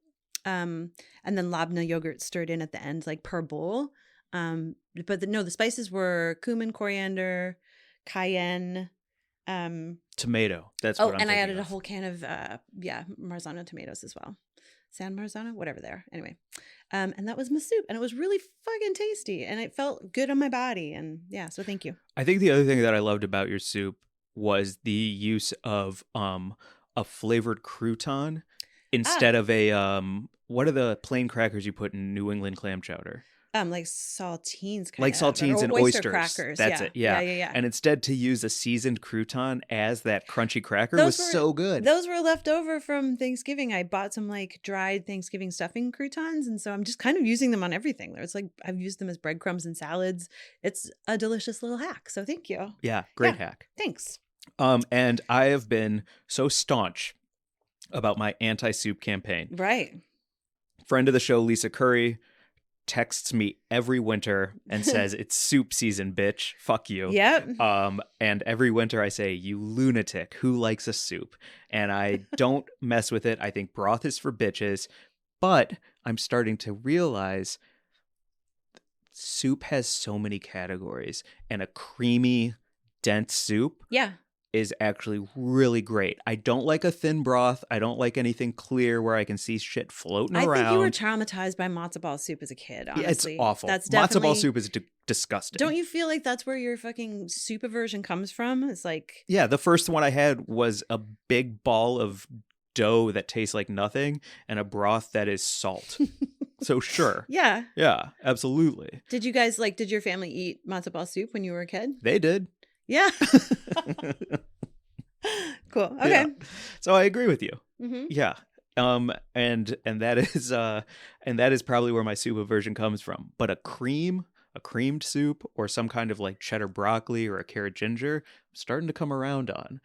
And then labna yogurt stirred in at the end, like per bowl. But the spices were cumin, coriander, cayenne. Tomato. That's Oh, what I'm and I thinking added a of. whole can of Marzano tomatoes as well. San Marzano, whatever they are. Anyway, and that was my soup, and it was really fucking tasty, and it felt good on my body, and yeah, so thank you. I think the other thing that I loved about your soup was the use of a flavored crouton instead of a what are the plain crackers you put in New England clam chowder? Like saltines, kind Like of, saltines or and oyster oysters. crackers. That's it. Yeah. Yeah. And instead to use a seasoned crouton as that crunchy cracker Those was were- so good. Those were left over from Thanksgiving. I bought some like dried Thanksgiving stuffing croutons, and so I'm just kind of using them on everything. It's like I've used them as breadcrumbs and salads. It's a delicious little hack. So thank you. Yeah, great Yeah. hack. Thanks. And I have been so staunch about my anti-soup campaign. Right. Friend of the show, Lisa Curry, texts me every winter and says, "It's soup season, bitch. Fuck you." Yep. And every winter I say, "You lunatic, who likes a soup?" And I don't mess with it. I think broth is for bitches, but I'm starting to realize soup has so many categories, and a creamy, dense soup Yeah. is actually really great. I don't like a thin broth. I don't like anything clear where I can see shit floating I around. think you were traumatized by matzo ball soup as a kid, honestly. Yeah, it's awful. That's Matzo ball definitely soup is disgusting. Don't you feel like that's where your fucking soup aversion comes from? It's like Yeah, the first one I had was a big ball of dough that tastes like nothing and a broth that is salt. So sure. Yeah. Yeah, absolutely. Did your family eat matzo ball soup when you were a kid? They did. Yeah. Cool. Okay. Yeah. So I agree with you. Mm-hmm. Yeah. And that is probably where my soup aversion comes from. But a creamed soup or some kind of like cheddar broccoli or a carrot ginger, I'm starting to come around on.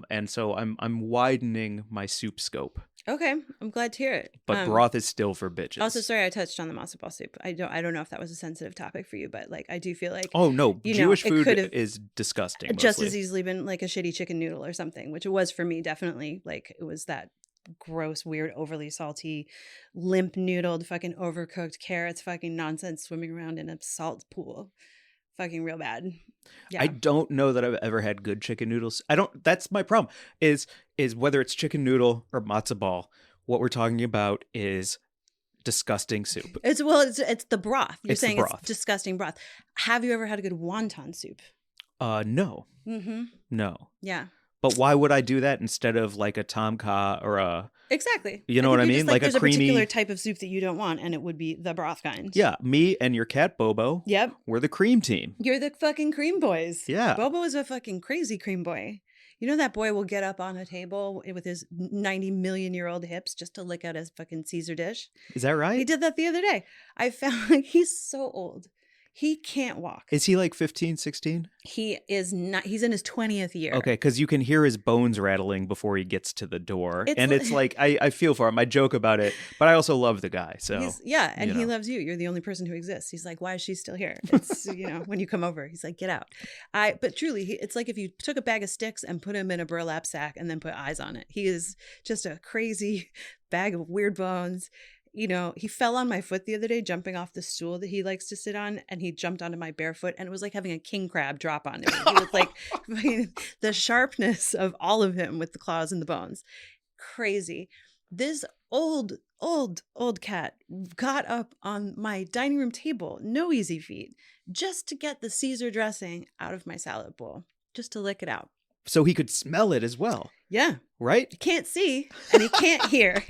And so I'm widening my soup scope. Okay, I'm glad to hear it. But broth is still for bitches. Also, sorry I touched on the matzo ball soup. I don't know if that was a sensitive topic for you, but like I do feel like oh no, Jewish food could've is disgusting. just mostly. as easily been like a shitty chicken noodle or something, which it was for me definitely. Like it was that gross, weird, overly salty, limp noodled, fucking overcooked carrots, fucking nonsense swimming around in a salt pool, fucking real bad. Yeah. I don't know that I've ever had good chicken noodles. That's my problem. Is whether it's chicken noodle or matzo ball, what we're talking about is disgusting soup. It's the broth. You're saying it's disgusting broth. Have you ever had a good wonton soup? No. Mm-hmm. No. Yeah. But why would I do that instead of like a tom kha or a... Exactly. You know what I mean? Like a there's creamy... a particular type of soup that you don't want, and it would be the broth kind. Yeah, me and your cat Bobo. Yep. We're the cream team. You're the fucking cream boys. Yeah. Bobo is a fucking crazy cream boy. You know that boy will get up on a table with his 90-million-year-old hips just to lick out his fucking Caesar dish. Is that right? He did that the other day. I found like he's so old. He can't walk. Is he like 15, 16? He is not. He's in his 20th year. Okay, because you can hear his bones rattling before he gets to the door. It's like, I feel for him. I joke about it, but I also love the guy. So and he loves you. You're the only person who exists. He's like, why is she still here? It's, when you come over, he's like, get out. But truly, it's like if you took a bag of sticks and put him in a burlap sack and then put eyes on it. He is just a crazy bag of weird bones. He fell on my foot the other day jumping off the stool that he likes to sit on, and he jumped onto my bare foot, and it was like having a king crab drop onto me. He was like the sharpness of all of him with the claws and the bones. Crazy. This old cat got up on my dining room table, no easy feat, just to get the Caesar dressing out of my salad bowl, just to lick it out. So he could smell it as well. Yeah. Right? He can't see and he can't hear,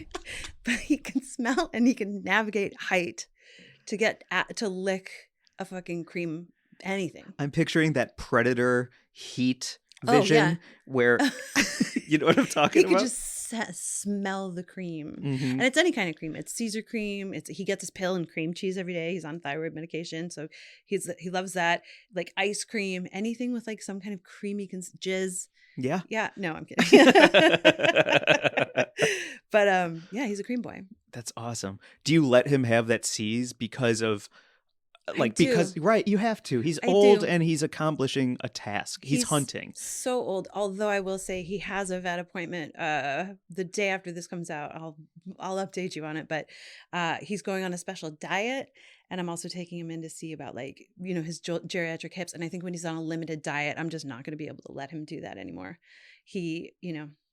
but he can smell and he can navigate height to get to lick a fucking cream anything. I'm picturing that Predator heat vision where, you know what I'm talking about? He could just smell the cream. Mm-hmm. And it's any kind of cream. It's Caesar cream. He gets his pill and cream cheese every day. He's on thyroid medication. So he loves that. Like ice cream, anything with like some kind of creamy jizz. Yeah. Yeah. No, I'm kidding. But he's a cream boy. That's awesome. Do you let him have that seize because of right, you have to. He's old and he's accomplishing a task. He's hunting. So old. Although I will say he has a vet appointment the day after this comes out. I'll update you on it, but he's going on a special diet, and I'm also taking him in to see about his geriatric hips. And I think when he's on a limited diet, I'm just not going to be able to let him do that anymore.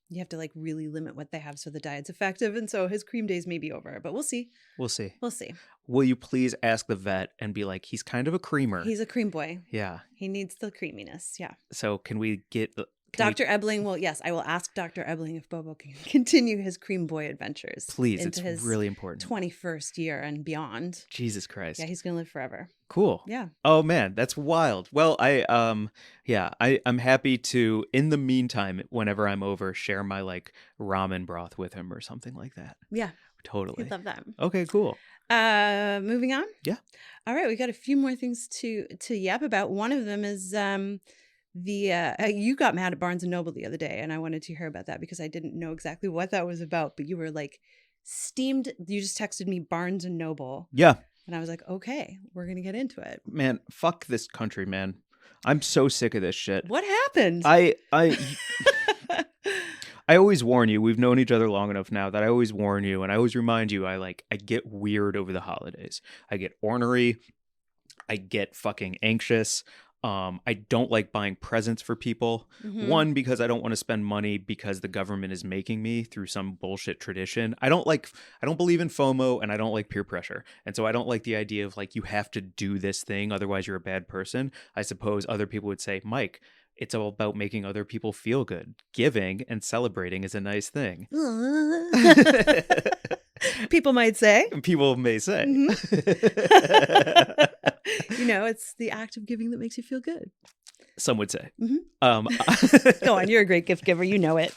You have to like really limit what they have so the diet's effective. And so his cream days may be over, but we'll see. We'll see. Will you please ask the vet and be like, he's kind of a creamer. He's a cream boy. Yeah. He needs the creaminess. Yeah. So can we get Dr. Ebling will, yes, I will ask Dr. Ebling if Bobo can continue his cream boy adventures. Please, it's really important. 21st year and beyond. Jesus Christ. Yeah, he's going to live forever. Cool. Yeah. Oh man, that's wild. Well, I'm happy to, in the meantime, whenever I'm over, share my like ramen broth with him or something like that. Yeah. Totally. I love that. Okay, cool. Moving on? Yeah. All right, we got a few more things to yap about. One of them is you got mad at Barnes & Noble the other day, and I wanted to hear about that because I didn't know exactly what that was about, but you were like steamed. You just texted me Barnes & Noble. Yeah. And I was like, okay, we're going to get into it. Man, fuck this country, man. I'm so sick of this shit. What happened? I always warn you. We've known each other long enough now that I always warn you, and I always remind you I get weird over the holidays. I get ornery. I get fucking anxious. I don't like buying presents for people. Mhm. One, because I don't want to spend money because the government is making me through some bullshit tradition. I don't believe in FOMO, and I don't like peer pressure. And so I don't like the idea of like, you have to do this thing, otherwise you're a bad person. I suppose other people would say, Mike, it's all about making other people feel good. Giving and celebrating is a nice thing. People might say. People may say. It's the act of giving that makes you feel good. Some would say. Mm-hmm. Go on, you're a great gift giver. You know it.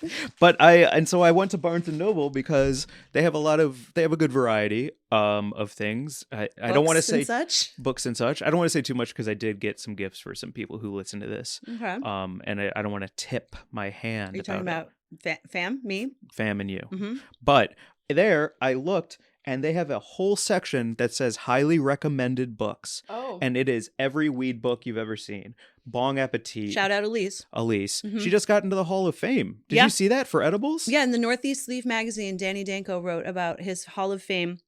So I went to Barnes and Noble because they have a good variety of things. I don't want to say books and such. I don't want to say too much because I did get some gifts for some people who listen to this. Okay. And I don't want to tip my hand. Are you talking about fam, me? Fam and you. Mm-hmm. But there I looked, and they have a whole section that says highly recommended books. Oh. And it is every weed book you've ever seen. Bon Appetit. Shout out Elise. Mm-hmm. She just got into the Hall of Fame. Did Yeah. you see that for edibles? Yeah, in the Northeast Leaf magazine, Danny Danko wrote about his Hall of Fame.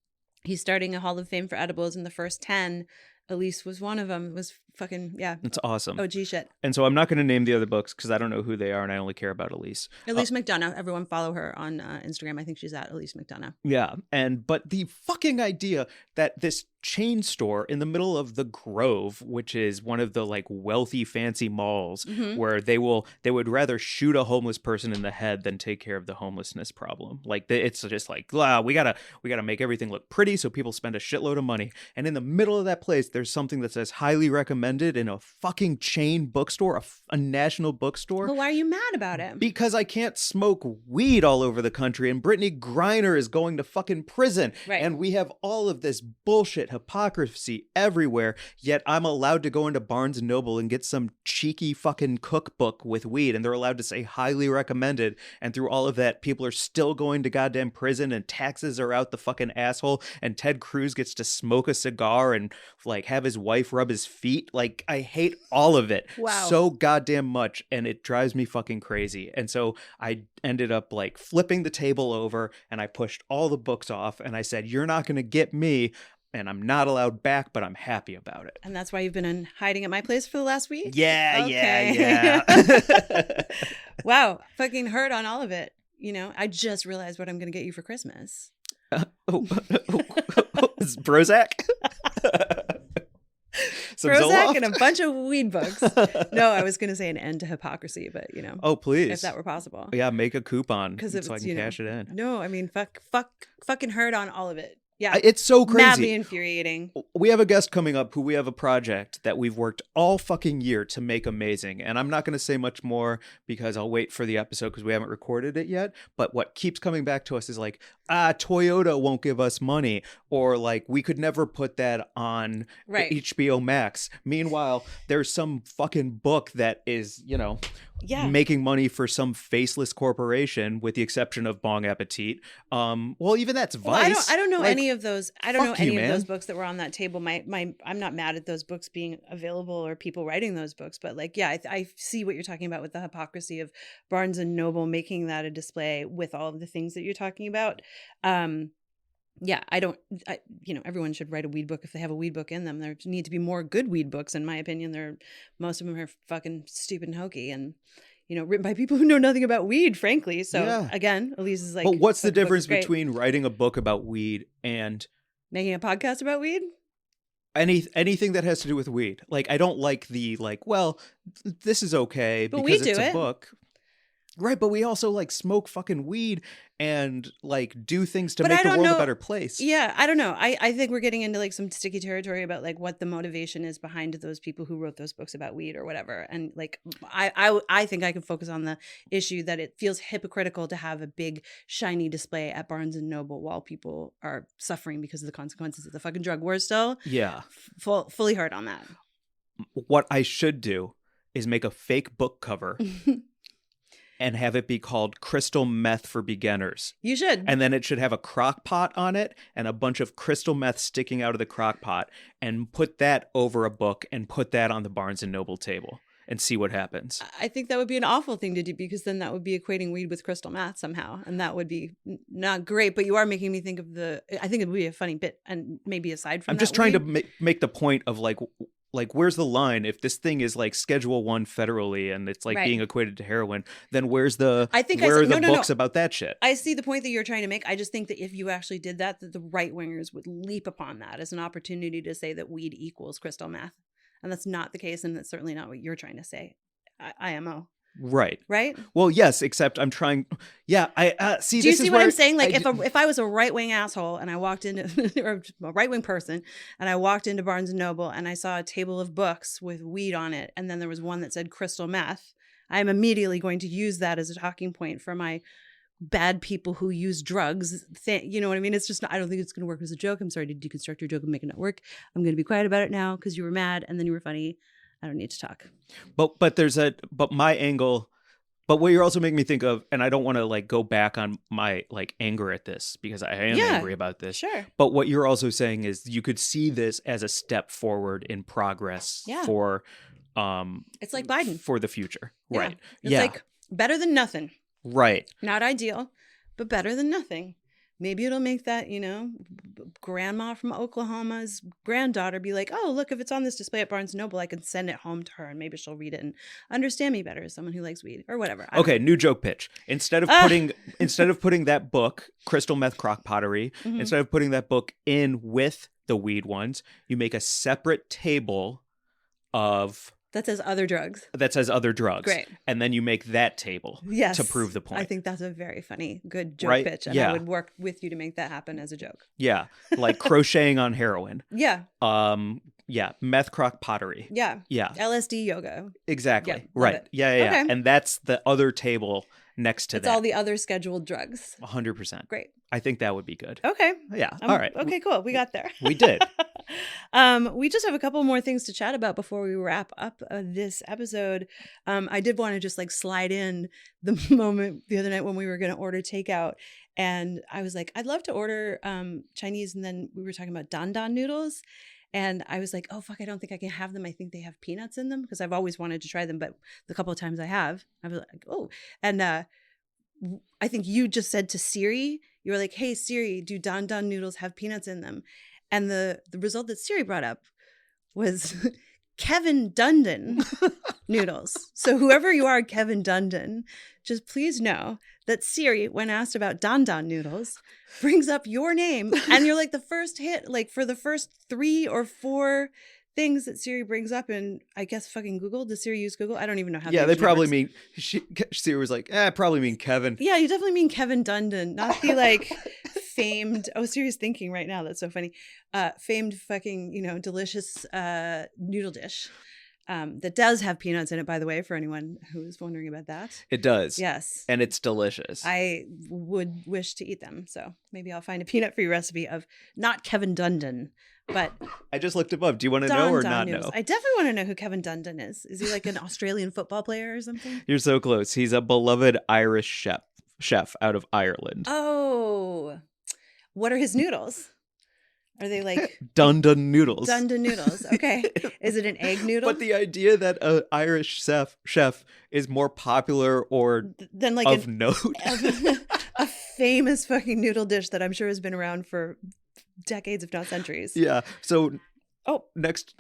He's starting a Hall of Fame for edibles, and the first 10, Elise was one of them. It was fucking, yeah. It's awesome. OG shit. And so I'm not going to name the other books because I don't know who they are, and I only care about Elise. Elise McDonough. Everyone follow her on Instagram. I think she's at Elise McDonough. Yeah. But the fucking idea that this chain store in the middle of the Grove, which is one of the like wealthy fancy malls, Mm-hmm. where they would rather shoot a homeless person in the head than take care of the homelessness problem. Like it's just like, we gotta make everything look pretty so people spend a shitload of money. And in the middle of that place, there's something that says highly recommended in a fucking chain bookstore, a national bookstore. But why are you mad about it? Because I can't smoke weed all over the country, and Brittney Griner is going to fucking prison. Right. And we have all of this bullshit hypocrisy everywhere, yet I'm allowed to go into Barnes and Noble and get some cheeky fucking cookbook with weed, and they're allowed to say highly recommended, and through all of that, people are still going to goddamn prison, and taxes are out the fucking asshole, and Ted Cruz gets to smoke a cigar and like have his wife rub his feet. Like, I hate all of it so goddamn much, and it drives me fucking crazy. And so I ended up like flipping the table over, and I pushed all the books off, and I said, you're not going to get me, and I'm not allowed back, but I'm happy about it. And that's why you've been hiding at my place for the last week? Yeah. Wow. Fucking heard on all of it. I just realized what I'm going to get you for Christmas. It's Prozac? Prozac and a bunch of weed books. No, I was going to say an end to hypocrisy, but Oh, please. if that were possible. Yeah, make a coupon Because so I can cash it in. No, I mean, fucking heard on all of it. Yeah. It's so crazy. Madly infuriating. We have a guest coming up who we have a project that we've worked all fucking year to make amazing. And I'm not going to say much more because I'll wait for the episode because we haven't recorded it yet. But what keeps coming back to us is like, Toyota won't give us money, or like we could never put that on HBO Max. Meanwhile, there's some fucking book that is, making money for some faceless corporation, with the exception of Bon Appetit. Well, even that's Vice. I don't know any of those. I don't know any of man. those books that were on that table. I'm not mad at those books being available or people writing those books, but like, yeah, I see what you're talking about with the hypocrisy of Barnes and Noble making that a display with all of the things that you're talking about. Yeah, everyone should write a weed book if they have a weed book in them. There need to be more good weed books, in my opinion. Most of them are fucking stupid and hokey, and written by people who know nothing about weed, frankly. So again, Elise is like, but what's the difference between writing a book about weed and making a podcast about weed? Anything that has to do with weed. Like, I don't like the this is okay but because we it's do a it. book. Right, but we also like smoke fucking weed and like do things to make the world a better place. Yeah, I don't know. I think we're getting into like some sticky territory about like what the motivation is behind those people who wrote those books about weed or whatever. And like I think I could focus on the issue that it feels hypocritical to have a big shiny display at Barnes and Noble while people are suffering because of the consequences of the fucking drug war still. Yeah. Fully hard on that. What I should do is make a fake book cover and have it be called Crystal Meth for Beginners. You should. And then it should have a crock pot on it and a bunch of crystal meth sticking out of the crock pot, and put that over a book and put that on the Barnes and Noble table and see what happens. I think that would be an awful thing to do, because then that would be equating weed with crystal meth somehow. And that would be not great. But you are making me think of I think it would be a funny bit. And maybe aside from I'm just trying to make the point of like, like, where's the line? If this thing is like Schedule 1 federally and it's like Right. being equated to heroin, then where's the I think where I are said, the no. books about that shit? I see the point that you're trying to make. I just think that if you actually did that the right wingers would leap upon that as an opportunity to say that weed equals crystal meth. And that's not the case. And that's certainly not what you're trying to say. IMO. Right. Right? Well, yes, except I'm trying. Yeah, I see. Do you This see is what where I'm saying? Like, I if I was a right wing asshole and I walked into, or a right wing person, and I walked into Barnes and Noble and I saw a table of books with weed on it, and then there was one that said crystal meth, I'm immediately going to use that as a talking point for my bad people who use drugs. You know what I mean? It's just, I don't think it's going to work as a joke. I'm sorry to deconstruct your joke and make it not work. I'm going to be quiet about it now because you were mad and then you were funny. I don't need to talk. But my angle. But what you're also making me think of, and I don't want to like go back on my like anger at this because I am angry about this. Sure. But what you're also saying is you could see this as a step forward in progress for it's like Biden for the future. Yeah. Right. It's like better than nothing. Right. Not ideal, but better than nothing. Maybe it'll make that, grandma from Oklahoma's granddaughter be like, oh, look, if it's on this display at Barnes & Noble, I can send it home to her and maybe she'll read it and understand me better as someone who likes weed or whatever. Okay, new joke pitch. Instead of putting that book, Crystal Meth Crock Pottery, instead of putting that book in with the weed ones, you make a separate table of that says other drugs. Great. And then you make that table to prove the point. I think that's a very funny, good joke pitch. And I would work with you to make that happen as a joke. Yeah. Like crocheting on heroin. Yeah. Meth crock pottery. Yeah. Yeah. LSD yoga. Exactly. Yeah, right. Yeah. Okay. And that's the other table next to it's that. all the other scheduled drugs. 100%. Great. I think that would be good. Okay. Yeah. All right. Okay, cool. We got there. We did. We just have a couple more things to chat about before we wrap up this episode. I did want to just like slide in the moment the other night when we were going to order takeout. And I was like, I'd love to order Chinese. And then we were talking about dan dan noodles. And I was like, oh, fuck, I don't think I can have them. I think they have peanuts in them because I've always wanted to try them. But the couple of times I have, I was like, oh. And I think you just said to Siri, you were like, hey, Siri, do dan dan noodles have peanuts in them? And the result that Siri brought up was Kevin Dundon noodles. So whoever you are, Kevin Dundon, just please know that Siri, when asked about dan dan noodles, brings up your name. And you're like the first hit, like for the first 3 or 4 things that Siri brings up in, I guess, fucking Google. Does Siri use Google? I don't even know how. Yeah, they probably mean. Siri was like, probably mean Kevin. Yeah, you definitely mean Kevin Dundon, not the like famed. Oh, Siri's thinking right now. That's so funny. Famed fucking delicious noodle dish. That does have peanuts in it, by the way, for anyone who's wondering about that. It does. Yes. And it's delicious. I would wish to eat them. So maybe I'll find a peanut-free recipe of not Kevin Dundon, but I just looked him up. Do you want to know or not noodles. know? I definitely want to know who Kevin Dundon is. Is he like an Australian football player or something? You're so close. He's a beloved Irish chef out of Ireland. Oh. What are his noodles? Are they like Dundon noodles? Dundon noodles. Okay. Is it an egg noodle? But the idea that an Irish chef is more popular or than like of note. A famous fucking noodle dish that I'm sure has been around for decades, if not centuries. Yeah. So next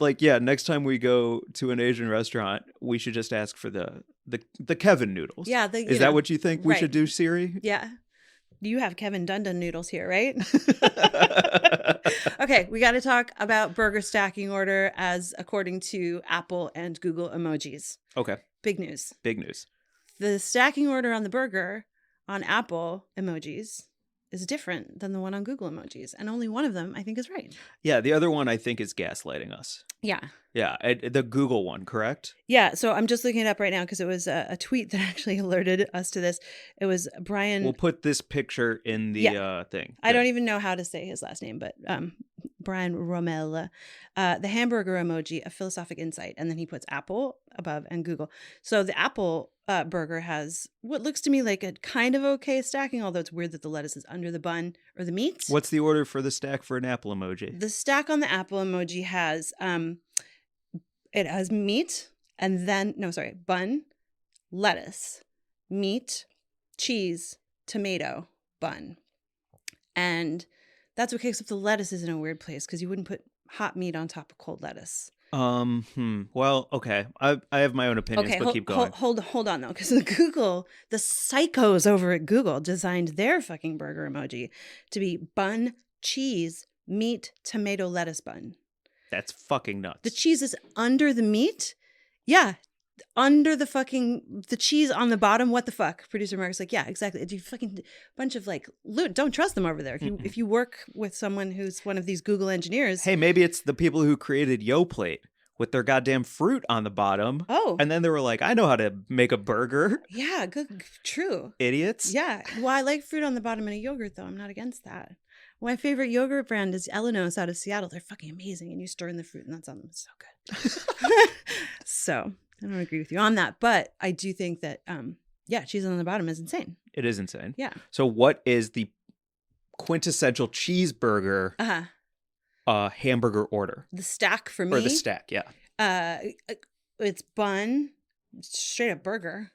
time we go to an Asian restaurant, we should just ask for the Kevin noodles. Yeah. Is that what you think we should do, Siri? Yeah. You have Kevin Dundon noodles here, right? Okay, we got to talk about burger stacking order as according to Apple and Google emojis. Okay. Big news. Big news. The stacking order on the burger on Apple emojis is different than the one on Google emojis. And only one of them, I think, is right. Yeah, the other one, I think, is gaslighting us. Yeah. Yeah, the Google one, correct? Yeah, so I'm just looking it up right now because it was a tweet that actually alerted us to this. It was Brian. We'll put this picture in the thing. I don't even know how to say his last name, but Brian Rommel. The hamburger emoji, a philosophic insight. And then he puts Apple above and Google. So the Apple burger has what looks to me like a kind of okay stacking, although it's weird that the lettuce is under the bun or the meat. What's the order for the stack for an Apple emoji? The stack on the Apple emoji has it has meat and then bun, lettuce, meat, cheese, tomato, bun. And that's okay, except the lettuce is in a weird place because you wouldn't put hot meat on top of cold lettuce. Well, okay. I have my own opinions, Okay, but keep going. hold on though, because the psychos over at Google designed their fucking burger emoji to be bun, cheese, meat, tomato, lettuce bun. That's fucking nuts. The cheese is under the meat. Yeah. Under the cheese on the bottom. What the fuck? Producer Mark's like, yeah, exactly. You fucking bunch of like, don't trust them over there. If you work with someone who's one of these Google engineers. Hey, maybe it's the people who created YoPlate with their goddamn fruit on the bottom. Oh. And then they were like, I know how to make a burger. Yeah, good. True. Idiots. Yeah. Well, I like fruit on the bottom in a yogurt though. I'm not against that. My favorite yogurt brand is Elenos out of Seattle. They're fucking amazing. And you stir in the fruit and that's on them. It's so good. So I don't agree with you on that. But I do think that, cheese on the bottom is insane. It is insane. Yeah. So what is the quintessential cheeseburger hamburger order? The stack for me. Or the stack, yeah. It's bun, straight up burger.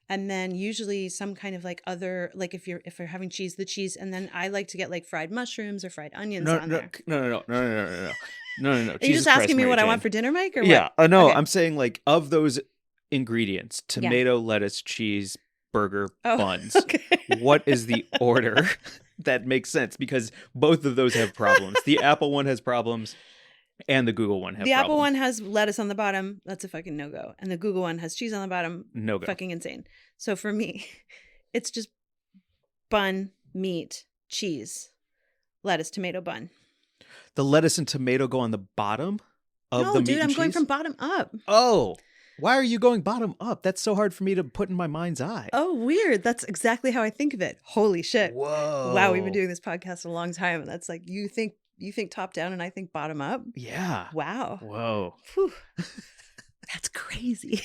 And then usually some kind of like other, like if you're having cheese, the cheese, and then I like to get like fried mushrooms or fried onions on there. No. Are you just asking me what I want for dinner, Mike? Or yeah, what? No, Okay. I'm saying like of those ingredients, tomato, lettuce, cheese, burger, buns. Okay. What is the order that makes sense? Because both of those have problems. The Apple one has problems. And the Google one has The problems. Apple one has lettuce on the bottom. That's a fucking no-go. And the Google one has cheese on the bottom. No-go. Fucking insane. So for me, it's just bun, meat, cheese, lettuce, tomato, bun. The lettuce and tomato go on the bottom of the meat dude, and I'm going cheese? from bottom up. Oh, why are you going bottom up? That's so hard for me to put in my mind's eye. Oh, weird. That's exactly how I think of it. Holy shit. Whoa. Wow, we've been doing this podcast a long time. And that's like, you think top down and I think bottom up? Yeah. Wow. Whoa. Whew. That's crazy.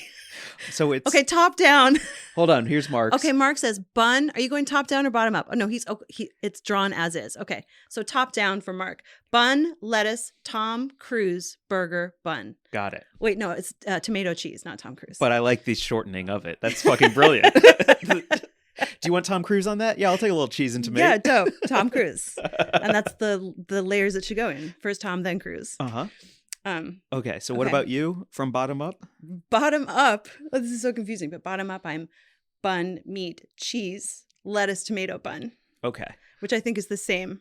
So it's okay. Top down. Hold on. Here's Mark's. Okay. Mark says bun. Are you going top down or bottom up? Oh no, it's drawn as is. Okay. So top down for Mark. Bun, lettuce, Tom Cruise, burger, bun. Got it. Wait, no, it's tomato cheese, not Tom Cruise. But I like the shortening of it. That's fucking brilliant. Do you want Tom Cruise on that? Yeah, I'll take a little cheese and tomato. Yeah, dope. Tom Cruise. And that's the layers it should go in. First Tom, then Cruise. Uh-huh. Okay, so what about you from bottom up? Bottom up. Oh, this is so confusing, but bottom up, I'm bun, meat, cheese, lettuce, tomato, bun. Okay. Which I think is the same.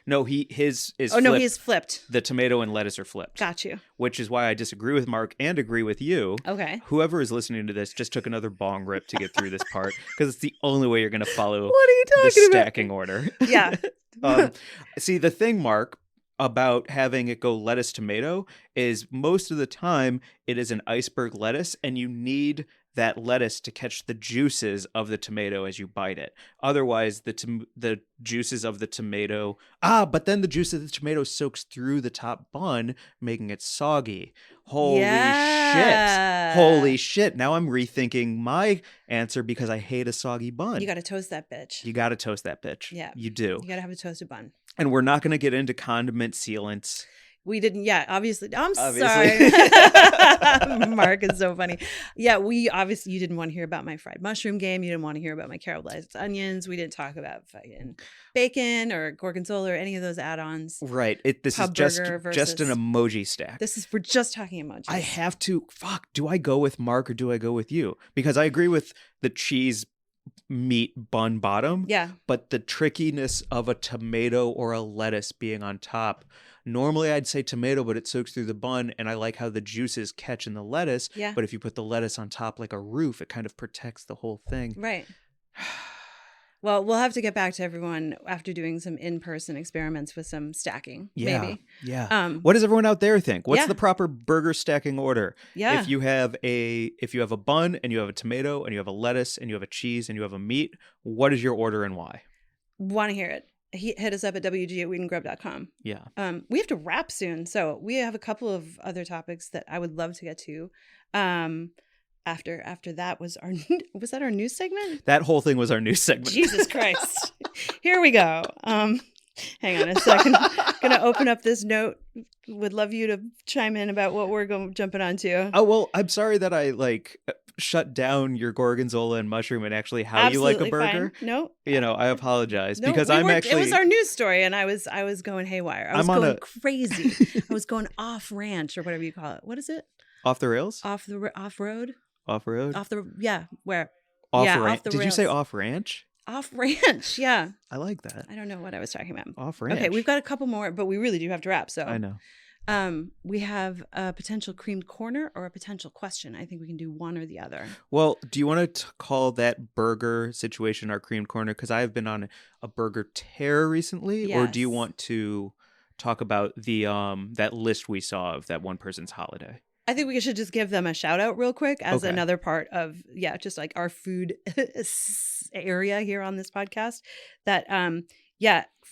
No, his is flipped. No, he's flipped. The tomato and lettuce are flipped. Got you. Which is why I disagree with Mark and agree with you. Okay. Whoever is listening to this just took another bong rip to get through this part because it's the only way you're going to follow what are you talking the about? stacking order. Yeah. See, the thing, Mark, about having it go lettuce tomato is most of the time it is an iceberg lettuce and you need that lettuce to catch the juices of the tomato as you bite it. Otherwise, the juices of the tomato... but then the juice of the tomato soaks through the top bun, making it soggy. Holy shit. Holy shit. Now I'm rethinking my answer because I hate a soggy bun. You got to toast that bitch. You got to toast that bitch. Yeah. You do. You got to have a toasted bun. And we're not going to get into condiment sealants. We didn't. Yeah, obviously. Sorry. Mark is so funny. Yeah, you didn't want to hear about my fried mushroom game. You didn't want to hear about my caramelized onions. We didn't talk about fucking bacon or gorgonzola or any of those add-ons. Right. This is just an emoji stack. We're just talking emojis. I have to, do I go with Mark or do I go with you? Because I agree with the cheese meat bun bottom. Yeah. But the trickiness of a tomato or a lettuce being on top. Normally I'd say tomato, but it soaks through the bun, and I like how the juices catch in the lettuce. Yeah. But if you put the lettuce on top like a roof, it kind of protects the whole thing. Right. Well, we'll have to get back to everyone after doing some in-person experiments with some stacking. Yeah. Maybe. Yeah. What does everyone out there think? What's Yeah. the proper burger stacking order? Yeah. If you have a bun and you have a tomato and you have a lettuce and you have a cheese and you have a meat, what is your order and why? Want to hear it? Hit us up at wg@wienergrub.com. Yeah. We have to wrap soon, so we have a couple of other topics that I would love to get to. After that was that our news segment? That whole thing was our news segment. Jesus Christ. Here we go. Hang on a second. Gonna open up this note. Would love you to chime in about what we're jumping onto. Oh, well, I'm sorry that I shut down your gorgonzola and mushroom and actually how you like a Absolutely burger. fine. No, I apologize no, because it was our news story, and I was going haywire. I was going crazy. I was going off ranch or whatever you call it. What is it? Off the rails? Off road? Off road? Where? Off yeah, ranch. off the Did rails. you say off ranch? Off ranch, yeah. I like that. I don't know what I was talking about. Off ranch. Okay, we've got a couple more, but we really do have to wrap. So I know. We have a potential creamed corner or a potential question. I think we can do one or the other. Well, do you want to call that burger situation our creamed corner? Because I have been on a burger tear recently. Yes. Or do you want to talk about the that list we saw of that one person's holiday? I think we should just give them a shout out real quick as Okay. another part of, just like our food area here on this podcast. That,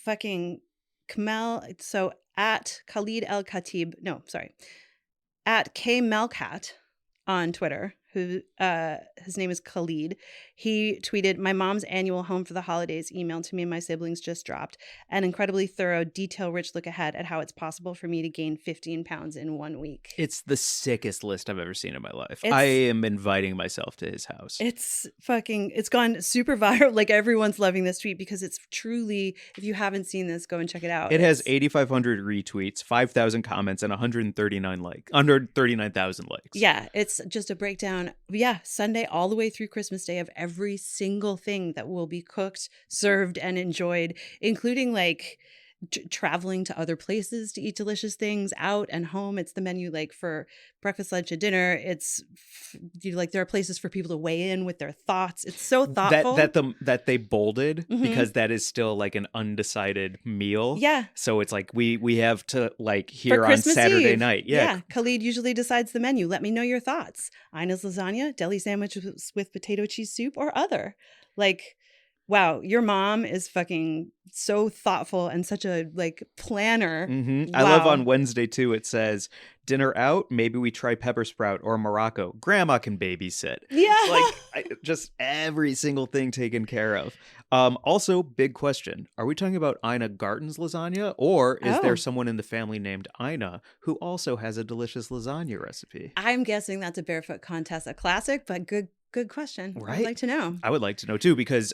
fucking Kamel. So at Khalid El Khatib, at K Melcat on Twitter, who his name is Khalid. He tweeted, "My mom's annual home for the holidays email to me and my siblings just dropped. An incredibly thorough, detail-rich look ahead at how it's possible for me to gain 15 pounds in 1 week." It's the sickest list I've ever seen in my life. I am inviting myself to his house. It's gone super viral. Like, everyone's loving this tweet because it's truly, if you haven't seen this, go and check it out. It has 8,500 retweets, 5,000 comments, and 139,000 likes. Yeah, it's just a breakdown. Yeah, Sunday all the way through Christmas Day of every single thing that will be cooked, served, and enjoyed, including traveling to other places to eat delicious things out and home. It's the menu for breakfast, lunch, and dinner. It's there are places for people to weigh in with their thoughts. It's so thoughtful that they bolded because that is still an undecided meal. Yeah. So it's we have to here for on Christmas Saturday Eve. night. Yeah. Khalid usually decides the menu. Let me know your thoughts. Ina's lasagna, deli sandwich with potato cheese soup, or other. Wow, your mom is fucking so thoughtful and such a planner. Mm-hmm. Wow. I love on Wednesday too. It says dinner out. Maybe we try pepper sprout or Morocco. Grandma can babysit. Yeah, Just every single thing taken care of. Also, big question: are we talking about Ina Garten's lasagna, or is there someone in the family named Ina who also has a delicious lasagna recipe? I'm guessing that's a barefoot contest, a classic, but good question. Right? I'd like to know. I would like to know too, because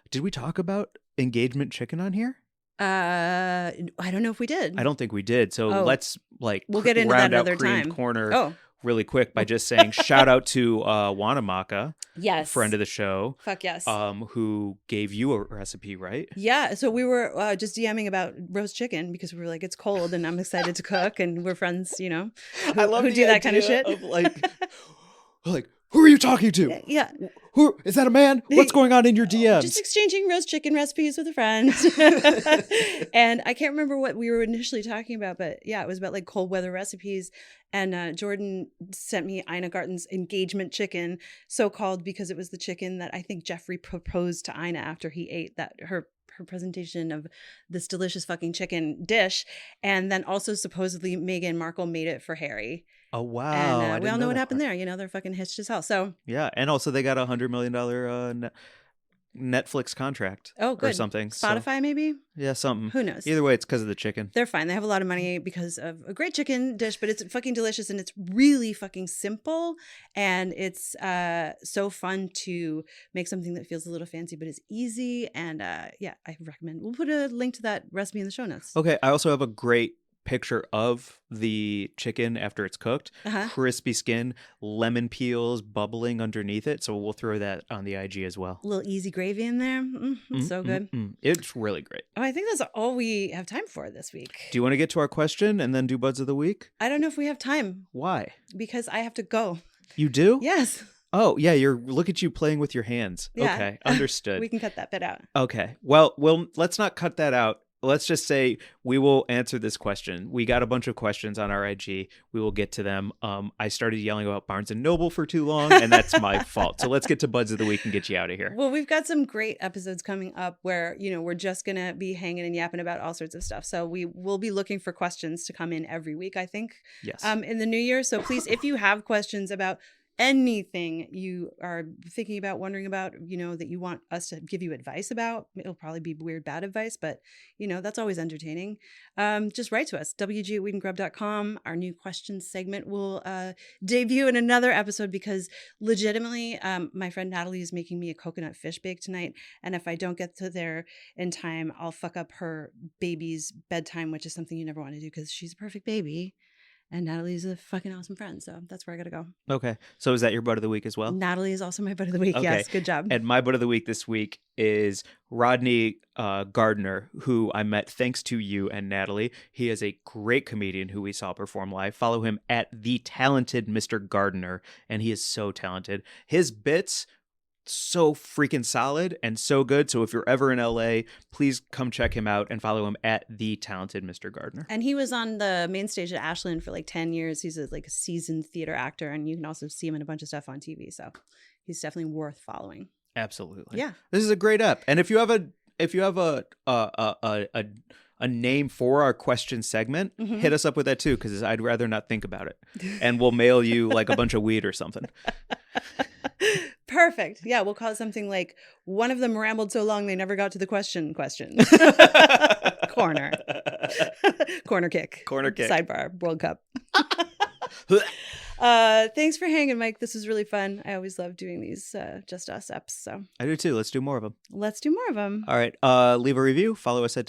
did we talk about engagement chicken on here? I don't know if we did. I don't think we did. So let's we'll get into round that out another creamed time. corner really quick by just saying shout out to Wanamaka, yes, friend of the show. Fuck yes. Who gave you a recipe, right? Yeah. So we were just DMing about roast chicken because we were like, it's cold and I'm excited to cook, and we're friends, I love who do that kind of shit. Of who are you talking to? Yeah. Who is that? A man? What's going on in your DMs? Just exchanging roast chicken recipes with a friend. And I can't remember what we were initially talking about, but yeah, it was about cold weather recipes. And Jordan sent me Ina Garten's engagement chicken, so called because it was the chicken that I think Jeffrey proposed to Ina after he ate her presentation of this delicious fucking chicken dish. And then also supposedly Meghan Markle made it for Harry. Oh, wow. And we all know what happened there. They're fucking hitched as hell. So yeah. And also they got $100 million Netflix contract good. or something. Spotify, maybe? Yeah, something. Who knows? Either way, it's because of the chicken. They're fine. They have a lot of money because of a great chicken dish, but it's fucking delicious and it's really fucking simple. And it's so fun to make something that feels a little fancy, but is easy. And I recommend. We'll put a link to that recipe in the show notes. Okay. I also have a great picture of the chicken after it's cooked. Crispy skin, lemon peels bubbling underneath it. So we'll throw that on the IG as well. A little easy gravy in there. So good. It's really great. Oh, I think that's all we have time for this week. Do you want to get to our question and then do Buds of the Week? I don't know if we have time. Why? Because I have to go. You do? Yes. Oh, yeah. Look at you playing with your hands. Yeah. Okay. Understood. We can cut that bit out. Okay. Well, let's not cut that out. Let's just say we will answer this question. We got a bunch of questions on our IG. We will get to them. I started yelling about Barnes & Noble for too long, and that's my fault. So let's get to Buds of the Week and get you out of here. Well, we've got some great episodes coming up where, we're just going to be hanging and yapping about all sorts of stuff. So we will be looking for questions to come in every week, I think. Yes. In the new year. So please, if you have questions about anything you are thinking about, wondering about, that you want us to give you advice about. It'll probably be weird, bad advice, but that's always entertaining. Just write to us, wg@wienergrub.com. Our new questions segment will debut in another episode because legitimately, my friend Natalie is making me a coconut fish bake tonight. And if I don't get to there in time, I'll fuck up her baby's bedtime, which is something you never want to do because she's a perfect baby. And Natalie's a fucking awesome friend. So that's where I got to go. Okay. So is that your butt of the week as well? Natalie is also my butt of the week. Okay. Yes. Good job. And my butt of the week this week is Rodney Gardiner, who I met thanks to you and Natalie. He is a great comedian who we saw perform live. Follow him at The Talented Mr. Gardiner. And he is so talented. His bits so freaking solid and so good. So if you're ever in LA, please come check him out and follow him at The Talented Mr. Gardiner. And he was on the main stage at Ashland for like 10 years. He's a seasoned theater actor, and you can also see him in a bunch of stuff on TV. So he's definitely worth following. Absolutely. Yeah. This is a great app. And if you have a name for our question segment, hit us up with that too, because I'd rather not think about it. And we'll mail you like a bunch of weed or something. Perfect. Yeah, we'll call it something like one of them rambled so long they never got to the question. Corner. Corner kick. Corner kick. Sidebar. World Cup. Thanks for hanging, Mike. This was really fun. I always love doing these Just Us eps. So I do too. Let's do more of them. Let's do more of them. All right. Leave a review. Follow us at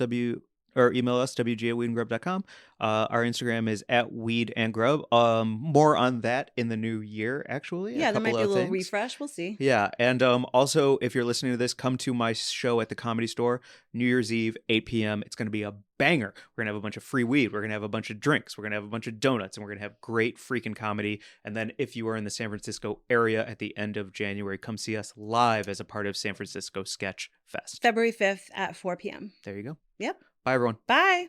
email us, wg@weedandgrub.com. Our Instagram is at weedandgrub. More on that in the new year, actually. Yeah, there might be a little things. refresh. We'll see. Yeah. And also, if you're listening to this, come to my show at the Comedy Store, New Year's Eve, 8 p.m. It's going to be a banger. We're going to have a bunch of free weed. We're going to have a bunch of drinks. We're going to have a bunch of donuts. And we're going to have great freaking comedy. And then if you are in the San Francisco area at the end of January, come see us live as a part of San Francisco Sketch Fest. February 5th at 4 p.m. There you go. Yep. Bye, everyone. Bye.